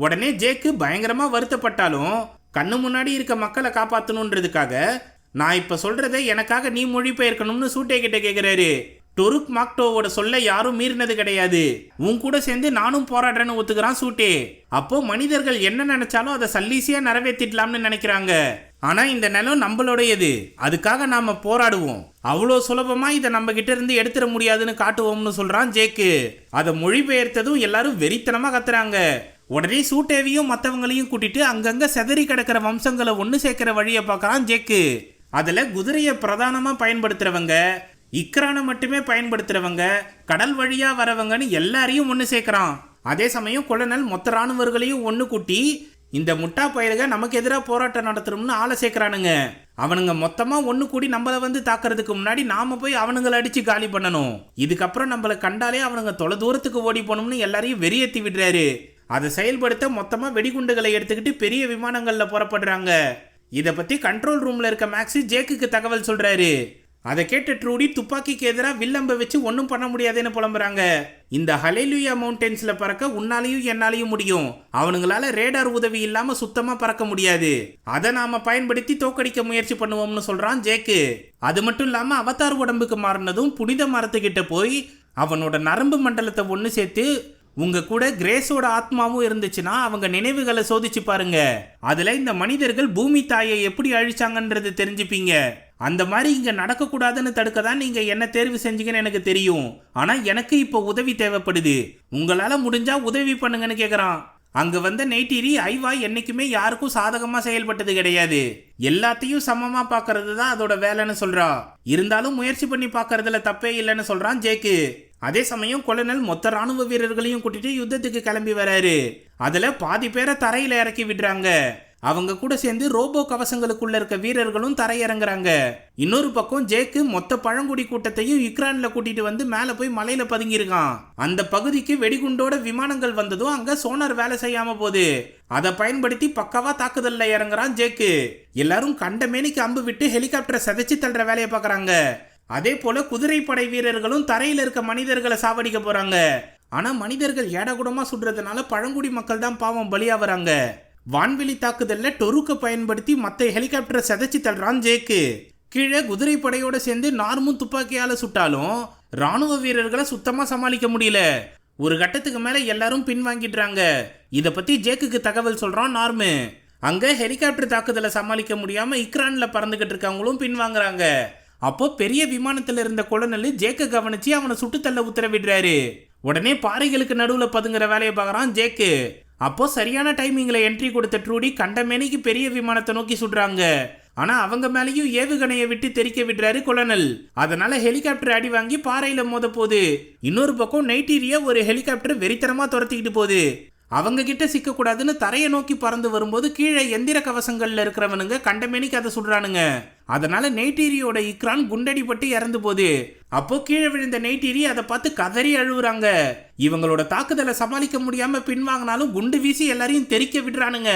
உடனே ஜேக்கு பயங்கரமா வருத்தப்பட்டாலும் கண்ணு முன்னாடி இருக்க மக்களை காப்பாற்றணுன்றதுக்காக நான் இப்ப சொல்றதை எனக்காக நீ மொழிபெயர்க்கணும்னு சூட்டே கிட்ட கேட்கிறாரு. டொருக் மாக்டோவோட சொல்ல யாரும் மீறினது கிடையாது, உன் கூட சேர்ந்து நானும் போராடுறேன்னு ஒத்துக்கிறான் சூட்டே. அப்போ மனிதர்கள் என்ன நினைச்சாலும் அதை சல்லீசியா நிறைவேற்றிடலாம்னு நினைக்கிறாங்க. ஆனா இந்த நிலம் நம்மளுடையது, அதுக்காக நாம போராடுவோம், அவ்வளோ சுலபமா இதை நம்ம கிட்ட இருந்து எடுத்துட முடியாதுன்னு காட்டுவோம்னு சொல்றான் ஜேக்கு. அதை மொழிபெயர்த்ததும் எல்லாரும் வெறித்தனமா கத்துறாங்க. உடனே சூட்டேவியும் மற்றவங்களையும் கூட்டிட்டு அங்கங்க செதறி கிடக்கிற வம்சங்களை ஒன்று சேர்க்கிற வழியை பார்க்கறான் ஜேக்கு. அதுல குதிரையை பிரதானமா பயன்படுத்துறவங்க, இக்ரானை மட்டுமே பயன்படுத்துறவங்க, கடல் வழியா வரவங்கன்னு எல்லாரையும் ஒன்று சேர்க்கிறான். அதே சமயம் கொலனல் மொத்த ராணுவர்களையும் ஒன்று கூட்டி இந்த முட்டா பயிர்க நமக்கு எதிராக போராட்டம் நடத்தணும்னு ஆளை சேர்க்கிறானுங்க. அவனுங்க மொத்தமா ஒன்று கூடி நம்மளை வந்து தாக்குறதுக்கு முன்னாடி நாம போய் அவனுங்களை அடிச்சு காலி பண்ணணும். இதுக்கப்புறம் நம்மளை கண்டாலே அவனுங்க தொலை தூரத்துக்கு ஓடி போகணும்னு எல்லாரையும் வெறியேற்றி விடுறாரு. அதை செயல்படுத்த மொத்தமா வெடிகுண்டுகளை எடுத்துக்கிட்டு பெரிய விமானங்கள்ல புறப்படுறாங்க. இதை பத்தி கண்ட்ரோல் ரூம்ல இருக்க மேக்ஸ் ஜேக்குக்கு தகவல் சொல்றாரு. அதை கேட்ட ட்ரூடி துப்பாக்கிக்கு எதிராக வில்லம்ப வச்சு ஒன்றும் பண்ண முடியாதுன்னு புலம்புறாங்க. இந்த ஹலேலுயா மவுண்டன்ஸ்ல பறக்க உன்னாலையும் என்னாலையும் முடியும், அவனுங்களால ரேடார் உதவி இல்லாம சுத்தமா பறக்க முடியாது, அதை நாம பயன்படுத்தி தோக்கடிக்க முயற்சி பண்ணுவோம்னு சொல்றான் ஜேக்கு. அது மட்டும் இல்லாம அவதார் உடம்புக்கு மாறினதும் புனித மரத்துக்கிட்ட போய் அவனோட நரம்பு மண்டலத்தை ஒன்று சேர்த்து உங்க கூட கிரேஸோட ஆத்மாவும் இருந்துச்சுன்னா அவங்க நினைவுகளை சோதிச்சு பாருங்க, அதுல இந்த மனிதர்கள் பூமி தாயை எப்படி அழிச்சாங்கன்றது தெரிஞ்சுப்பீங்க. அந்த மாதிரி இங்க நடக்க கூடாதுன்னு தடுக்க தான் நீங்க என்ன தேர்வு செஞ்சீங்கன்னு எனக்கு தெரியும், ஆனா எனக்கு இப்போ உதவி தேவைப்படுது, உங்களால முடிஞ்சா உதவி பண்ணுங்கன்னு கேக்குறான். அங்க வந்த நெய்டிரி ஐவா என்னைக்குமே யாருக்கும் சாதகமா செயல்பட்டது கிடையாது, எல்லாத்தையும் சமமா பாக்குறது தான் அதோட வேலைன்னு சொல்றா. இருந்தாலும் முயற்சி பண்ணி பாக்குறதுல தப்பே இல்லைன்னு சொல்றான் ஜேக்கு. அதே சமயம் கொலனல் மொத்த ராணுவ வீரர்களையும் கூட்டிட்டு யுத்தத்துக்கு கிளம்பி வராரு. அதுல பாதி பேரை தரையில இறக்கி விடுறாங்க. அவங்க கூட சேர்ந்து ரோபோ கவசங்களுக்குள்ள இருக்க வீரர்களும் தரையிறங்குறாங்க. இன்னொரு பக்கம் ஜேக்கு மொத்த பழங்குடி கூட்டத்தையும் யுக்ரைன்ல கூட்டிட்டு வந்து மேல போய் மலையில பதுங்கியிருக்கான். அந்த பகுதிக்கு வெடிகுண்டோட விமானங்கள் வந்ததும் அங்க சோனார் வேலை செய்யாம போகுது. அதை பயன்படுத்தி பக்காவா தாக்குதல்ல இறங்குறான் ஜேக்கு. எல்லாரும் கண்ட மேனிக்கு அம்பு விட்டு ஹெலிகாப்டரை செதைச்சு தள்ளுற வேலையை பாக்குறாங்க. அதே போல குதிரைப்படை வீரர்களும் தரையில இருக்க மனிதர்களை சாவடிக்க போறாங்க. ஆனா மனிதர்கள் ஏடகுடமா சுடுறதுனால பழங்குடி மக்கள் தான் பாவம் பலியா வராங்க. வான்வெளி தாக்குதல்ல டொருக்க பயன்படுத்தி மற்ற ஹெலிகாப்டரை செதைச்சு தள்ளுறான் ஜேக்கு. கீழே குதிரைப்படையோட சேர்ந்து நார்மும் துப்பாக்கியால சுட்டாலும் ராணுவ வீரர்களை சுத்தமா சமாளிக்க முடியல. ஒரு கட்டத்துக்கு மேல எல்லாரும் பின்வாங்கிடுறாங்க. இதை பத்தி ஜேக்குக்கு தகவல் சொல்றான் நார்மு. அங்க ஹெலிகாப்டர் தாக்குதலை சமாளிக்க முடியாம இக்ரான்ல பறந்துகிட்டு இருக்கவங்களும் பின்வாங்குறாங்க. அப்போ பெரிய விமானத்துல இருந்த கொலனல் ஜேக்க கவனிச்சு அவனை சுட்டுத்தள்ள உத்தரவிடுறாரு. உடனே பாறைகளுக்கு நடுவுல பதுங்குற வேலையை பார்க்கறான் ஜேக்கு. அப்போ சரியான டைமிங்ல என்ட்ரி கொடுத்த ட்ரூடி கண்டமேனிக்கு பெரிய விமானத்தை நோக்கி சுடுறாங்க. ஆனா அவங்க மேலேயும் ஏவுகணையை விட்டு தெறிக்க விடுறாரு கொலனல். அதனால ஹெலிகாப்டர் அடி வாங்கி பாறையில மோத போகுது. இன்னொரு பக்கம் நைட்டீரியா ஒரு ஹெலிகாப்டர் வெறித்தனமா துரத்திக்கிட்டு போகுது. அவங்க கிட்ட சிக்க கூடாதுன்னு தரையை நோக்கி பறந்து வரும்போது கீழே எந்திர கவசங்கள்ல இருக்கிறவனுங்க கண்டமேனிக்கு அதை சுடுறானுங்க. அதனால நெய்டீரியோட இக்ரான் குண்டடிப்பட்டு இறந்து போகுது. அப்போ கீழே விழுந்த நெய்டீரி அதை பார்த்து கதறி அழுவுறாங்க. இவங்களோட தாக்குதலை சமாளிக்க முடியாம பின்வாங்கினாலும் குண்டு வீசி எல்லாரையும் தெறிக்க விடுறானுங்க.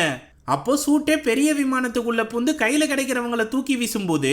அப்போ சூட்டே பெரிய விமானத்துக்குள்ள புந்து கையில கிடைக்கிறவங்களை தூக்கி வீசும்போது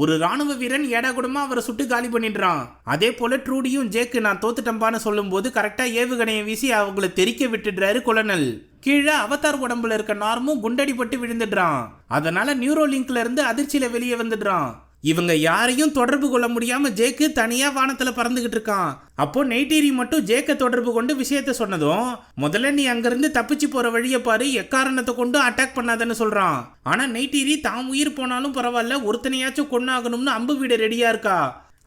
ஒரு ராணுவ வீரன் ஏடாகுடமா அவரை சுட்டு காலி பண்ணிடுறான். அதே போல ட்ரூடியும் ஜேக்கு நான் தோத்துட்டம்பான்னு சொல்லும் போது கரெக்டா ஏவுகணையை வீசி அவங்களை தெறிக்க விட்டுடுறாரு கொலனல். கீழே அவதார் உடம்புல இருக்க நார்மும் குண்டடிப்பட்டு விழுந்துடுறான். அதனால நியூரோ லிங்க்ல இருந்து அதிர்ச்சியில வெளியே வந்துடுறான். இவங்க யாரையும் தொடர்பு கொள்ள முடியாம ஜேக்கு தனியா வானத்துல பறந்துகிட்டு இருக்கான். அப்போ நெய்டீரி மட்டும் ஜேக்க தொடர்பு கொண்டு விஷயத்த சொன்னதும் முதல்ல நீ அங்கிருந்து தப்பிச்சு போற வழியை பாரு, எக்காரணத்தை கொண்டு அட்டாக் பண்ணாதன்னு சொல்றான். ஆனா நெய்டீரி தாம் உயிர் போனாலும் பரவாயில்ல, ஒருத்தனையாச்சும் கொன்னாகணும்னு அம்பு விட ரெடியா இருக்கா.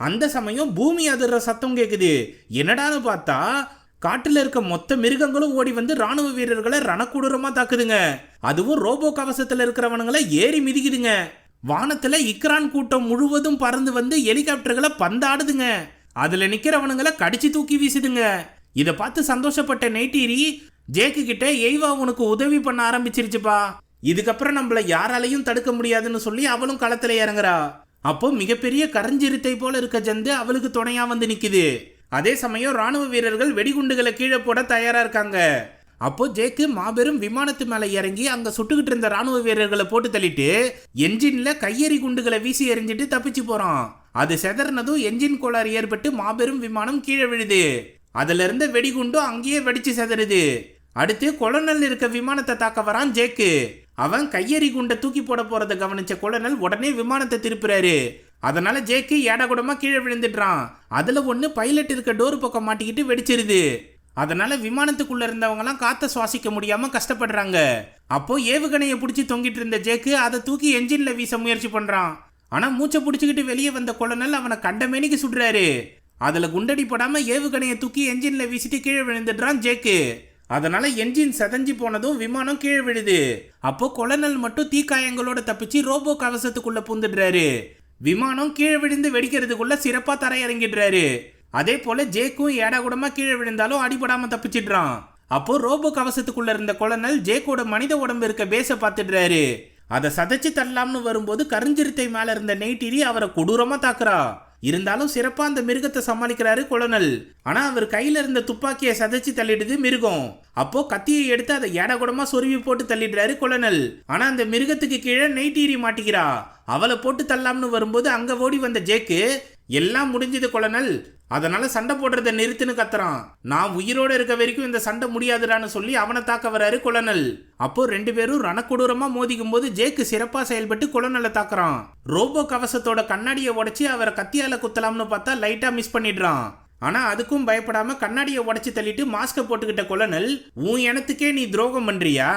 அந்த சமயம் பூமி அதிர்ற சத்தம் கேக்குது. என்னடான்னு பார்த்தா காட்டுல இருக்க மொத்த மிருகங்களும் ஓடி வந்து ராணுவ வீரர்களை ரணக்கொடூரமா தாக்குதுங்க. அதுவும் ரோபோ கவசத்துல இருக்கிறவனுங்களை ஏறி மிதிக்குதுங்க. வானத்துல இக்ரான் கூட்டம் முழுவதும் பறந்து வந்து ஹெலிகாப்டர்களை பந்தாடுதுங்க. அதுல நிக்கிறவனுங்களை கடிச்சு தூக்கி வீசுதுங்க. இதை பார்த்து சந்தோஷப்பட்ட நெய்டீரி ஜேக்கு கிட்ட எய்வா உனக்கு உதவி பண்ண ஆரம்பிச்சிருச்சுப்பா, இதுக்கப்புறம் நம்மள யாராலையும் தடுக்க முடியாதுன்னு சொல்லி அவளும் களத்துல இறங்குறா. அப்போ மிகப்பெரிய கரஞ்சிருத்தை போல இருக்க ஜந்து அவளுக்கு துணையா வந்து நிக்குது. அதே சமயம் ராணுவ வீரர்கள் வெடிகுண்டுகளை கீழே போட தயாரா இருக்காங்க. அப்போ ஜேக்கு மாபெரும் விமானத்து மேல இறங்கி அங்க சுட்டுக்கிட்டு இருந்த ராணுவ வீரர்களை போட்டு தள்ளிட்டு என்ஜின்ல கையெறி குண்டுகளை வீசி எறிஞ்சிட்டு தப்பிச்சு போறான். அது செதறினதும் என்ஜின் கோளாறு ஏற்பட்டு மாபெரும் விமானம் கீழே விழுது. அதுல இருந்த வெடிகுண்டும் அங்கேயே வெடிச்சு செதறுது. அடுத்து கொலனல் இருக்க விமானத்தை தாக்க வரான் ஜேக்கு. அவன் கையெறி குண்டை தூக்கி போட போறதை கவனிச்ச கொலனல் உடனே விமானத்தை திருப்புறாரு. அதனால ஜேக்கு ஏடாகுடமா கீழே விழுந்துடுறான். அதுல ஒண்ணு பைலட் இருக்க டோர் பக்கம் மாட்டிக்கிட்டு வெடிச்சிருது. அதனால விமானத்துக்குள்ள இருந்தவங்கலாம் காத்த சுவாசிக்க முடியாம கஷ்டப்படுறாங்க. அப்போ ஏவுகணையை பிடிச்சி தொங்கிட்டு இருந்த ஜேக்கு அதை தூக்கி என்ஜின்ல வீச முயற்சி பண்றான். ஆனா மூச்சை பிடிச்சிக்கிட்டு வெளியே வந்த கொலனல் அவனை கண்டமேனிக்கு சுடுறாரு. அதுல குண்டடி படாம ஏவுகணையை தூக்கி என்ஜின்ல வீசிட்டு கீழே விழுந்துடுறான் ஜேக்கு. அதனால என்ஜின் செதஞ்சு போனதும் விமானம் கீழே விழுது. அப்போ கொலனல் மட்டும் தீக்காயங்களோட தப்பிச்சு ரோபோ கவசத்துக்குள்ள புந்துடுறாரு. விமானம் கீழே விழுந்து வெடிக்கிறதுக்குள்ள சிறப்பா தரையிறங்கிடுறாரு. அதே போல ஜேக்கும் ஏடாகுடமா கீழே விழுந்தாலும் அடிபடாம தப்பிச்சிடுறான். அப்போ ரோபோ கவசத்துக்குள்ள இருந்த கொலனல் ஜேக்கோட மனித உடம்பு இருக்க பேச பார்த்துடுறாரு. அதை சதைச்சு தள்ளலாம்னு வரும்போது கருஞ்சிருத்தை மேல இருந்த நெய்டீரி அவரை கொடூரமா தாக்குறா. இருந்தாலும் சிறப்பா அந்த மிருகத்தை சமாளிக்கிறாரு கொலனல். ஆனா அவர் கையில இருந்த துப்பாக்கியை சதைச்சு தள்ளிடுது மிருகம். அப்போ கத்தியை எடுத்து அதை ஏடாகுடமா சொருவி போட்டு தள்ளிடுறாரு கொலனல். ஆனா அந்த மிருகத்துக்கு கீழே நெய்டீரி மாட்டிக்கிறா. அவளை போட்டு தள்ளாம்னு வரும்போது அங்க ஓடி வந்த ஜேக்கு எல்லாம் முடிஞ்சது கொலனல், அதனால சண்டை போடுறத நிறுத்துன்னு கத்துறான். நான் உயிரோட இருக்க வரைக்கும் இந்த சண்டை முடியாதுடான்னு சொல்லி அவனை தாக்க வராரு கொலனல். அப்போ ரெண்டு பேரும் ரணக்கொடூரமா மோதிக்கும் போது ஜேக்கு சிறப்பா செயல்பட்டு கொலனலை தாக்குறான். ரோபோ கவசத்தோட கண்ணாடியை உடைச்சி அவரை கத்தியால குத்தலாம்னு பார்த்தா லைட்டா மிஸ் பண்ணிடுறான். ஆனா அதுக்கும் பயப்படாம கண்ணாடியை உடைச்சு தள்ளிட்டு மாஸ்க போட்டுக்கிட்ட கொலனல், உன் இனத்துக்கே நீ துரோகம் பண்றியா,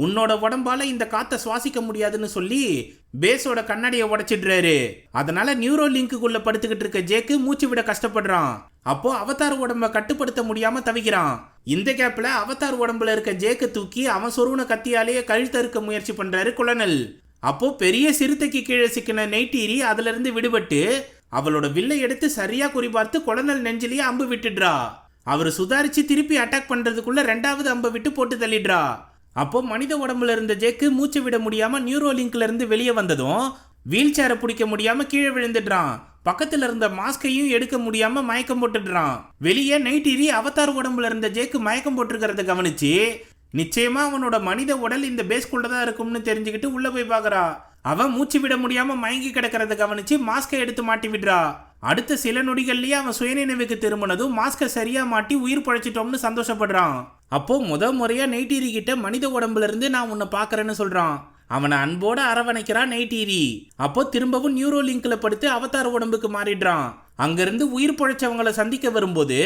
உன்னோட உடம்பால இந்த காத்த சுவாசிக்க முடியாதுன்னு சொல்லி பேஸோட கண்ணாடியை உடைச்சிடுறாரு. அதனால நியூரோ லிங்க்குள்ள படுத்துக்கிட்டு இருக்க ஜேக்கு மூச்சு விட கஷ்டப்படுறான். அப்போ அவதார் உடம்ப கட்டுப்படுத்த முடியாம தவிக்கிறான். இந்த கேப்ல அவதார் உடம்புல இருக்க ஜேக்க தூக்கி அவன் சொருவன கத்தியாலேயே கழுத்தறுக்க முயற்சி பண்றாரு கொலனல். அப்போ பெரிய சிறுத்தைக்கு கீழே சிக்கின நெய்டீரி அதுல இருந்து விடுபட்டு அவளோட வில்லை எடுத்து சரியா குறிபார்த்து கொலனல் நெஞ்சிலேயே அம்பு விட்டுடுறா. அவரு சுதாரிச்சு திருப்பி அட்டாக் பண்றதுக்குள்ள ரெண்டாவது அம்பை விட்டு போட்டு தள்ளிடுறா. அப்போ மனித உடம்புல இருந்த ஜேக்கு மூச்சு விட முடியாம நியூரோ லிங்க்ல இருந்து வெளியே வந்ததும் வீல் சேரை பிடிக்க முடியாம கீழே விழுந்துடுறான். பக்கத்துல இருந்த மாஸ்கையும் எடுக்க முடியாம மயக்கம் போட்டுடுறான். வெளியே நெய்டீரி அவதார் உடம்புல இருந்த ஜேக்கு மயக்கம் போட்டிருக்கிறத கவனிச்சு நிச்சயமா அவனோட மனித உடல் இந்த பேஸ்குள்ளதான் இருக்கும்னு தெரிஞ்சுக்கிட்டு உள்ள போய் பாக்குறா. அவன் மூச்சு விட முடியாம மயங்கி கிடக்கிறத கவனிச்சு மாஸ்கை எடுத்து மாட்டி விடுறா. அடுத்த சில நொடிகள்லயே அவன் சுயநினைவுக்கு திரும்பினதும் மாஸ்கை சரியா மாட்டி உயிர் பழைச்சிட்டோம்னு சந்தோஷப்படுறான். அப்போ முறையா நெய்டீரி கிட்ட மனித உடம்புல இருந்து நான் உன்னை பாக்குறேன்னு சொல்றான். அவனை அன்போட அரவணைக்கிறான் நெய்டீரி. அப்போ திரும்பவும் நியூரோ லிங்க்ல படுத்து அவதார உடம்புக்கு மாறிடுறான். அங்கிருந்து உயிர் பழைச்சவங்களை சந்திக்க வரும்போது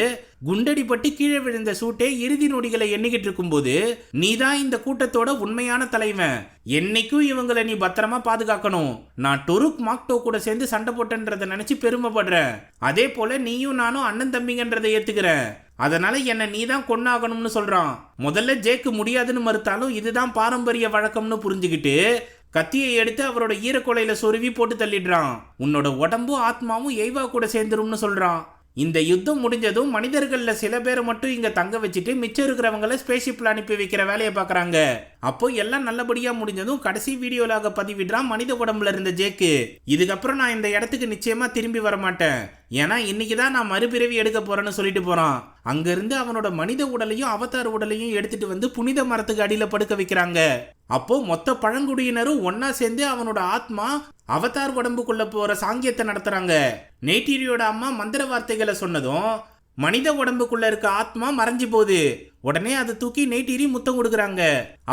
குண்டடிப்பட்டு கீழே விழுந்த சூட்டே இறுதி நொடிகளை எண்ணிக்கிட்டு இருக்கும்போது, நீதான் இந்த கூட்டத்தோட உண்மையான தலைவன், என்னைக்கும் இவங்களை நீ பத்திரமா பாதுகாக்கணும், நான் டொருக் மாக்டோ கூட சேர்ந்து சண்டை போட்டேன்றதை நினைச்சு பெருமைப்படுறேன், அதே போல நீயும் நானும் அண்ணன் தம்பிங்கன்றதை ஏத்துக்கிறேன், அதனால என்ன நீதான் கொன்னாகணும்னு சொல்றான். முதல்ல ஜேக்கு முடியாதுன்னு மறுத்தாலும் இதுதான் பாரம்பரிய வழக்கம்னு புரிஞ்சுக்கிட்டு கத்தியை எடுத்து அவரோட ஈரக்கொலையில சொருவி போட்டு தள்ளிடுறான். உன்னோட உடம்பும் ஆத்மாவும் எய்வா கூட சேர்ந்துரும்னு சொல்றான். இந்த யுத்தம் முடிஞ்சதும் மனிதர்கள்ல சில பேரை மட்டும் இங்க தங்க வச்சுட்டு மிச்சம் இருக்கிறவங்கள ஸ்பேஸ்ஷிப்ல அனுப்பி வைக்கிற வேலையை பாக்குறாங்க. அப்போ எல்லாம் நல்லபடியா முடிஞ்சதும் கடைசி வீடியோலாக பதிவிடுறான் மனித உடம்புல இருந்த ஜேக்கு. இதுக்கப்புறம் நான் இந்த இடத்துக்கு நிச்சயமா திரும்பி வர மாட்டேன், ஏன்னா இன்னைக்குதான் நான் மறுபிறவி எடுக்க போறேன்னு சொல்லிட்டு போறான். அங்கிருந்து அவனோட மனித உடலையும் அவதார் உடலையும் எடுத்துட்டு வந்து புனித மரத்துக்கு அடியில படுக்க வைக்கிறாங்க. அப்போ மொத்த பழங்குடியினரும் ஒன்னா சேர்ந்து அவனோட ஆத்மா அவதார் உடம்புக்குள்ள போற சாங்கியத்தை நடத்துறாங்க. நெய்டிரியோட அம்மா மந்திர வார்த்தைகளை சொன்னதும் மனித உடம்புக்குள்ள இருக்க ஆத்மா மறைஞ்சு போகுது. உடனே அதை தூக்கி நெய்டிரி முத்தம் கொடுக்குறாங்க.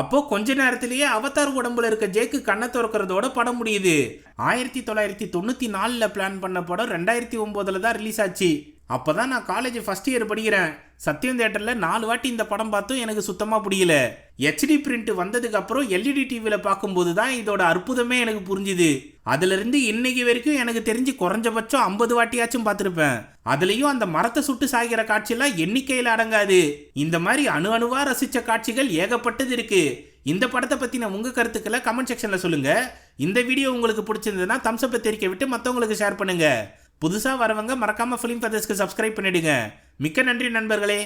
அப்போ கொஞ்ச நேரத்திலேயே அவதார் உடம்புல இருக்க ஜேக்கு கண்ணை திறக்கிறதோட படம் முடியுது. 1994 பிளான் பண்ண படம் 2009 தான் ரிலீஸ் ஆச்சு. அப்பதான் நான் காலேஜ் ஃபர்ஸ்ட் இயர் படிக்கிறேன். சத்யம் தியேட்டர்ல 4 வாட்டி இந்த படம் பார்த்தும் எனக்கு சுத்தமா புரியல. HD பிரிண்ட் வந்ததுக்கு அப்புறம் LED டிவியில பார்க்கும்போது தான் இதோட அற்புதமே எனக்கு புரிஞ்சுது. அதுல இருந்து இன்னைக்கு வரைக்கும் எனக்கு தெரிஞ்சு குறைஞ்சபட்சம் 50 வாட்டியாச்சும் பார்த்துருப்பேன். அதுலயும் அந்த மரத்தை சுட்டு சாகிற காட்சியெல்லாம் எண்ணிக்கையில் அடங்காது. இந்த மாதிரி அணுவா ரசிச்ச காட்சிகள் ஏகப்பட்டது இருக்கு. இந்த படத்தை பத்தின உங்க கருத்துக்களை கமெண்ட் செக்ஷன்ல சொல்லுங்க. இந்த வீடியோ உங்களுக்கு பிடிச்சிருந்ததுன்னா தம்ஸ் அப் தெரிவிக்க விட்டு மற்றவங்களுக்கு ஷேர் பண்ணுங்க. புதுசா வரவங்க மறக்காம ஃபிலிம் ஃபெதர்ஸ்க்கு சப்ஸ்கிரைப் பண்ணிடுங்க. மிக்க நன்றி நண்பர்களே.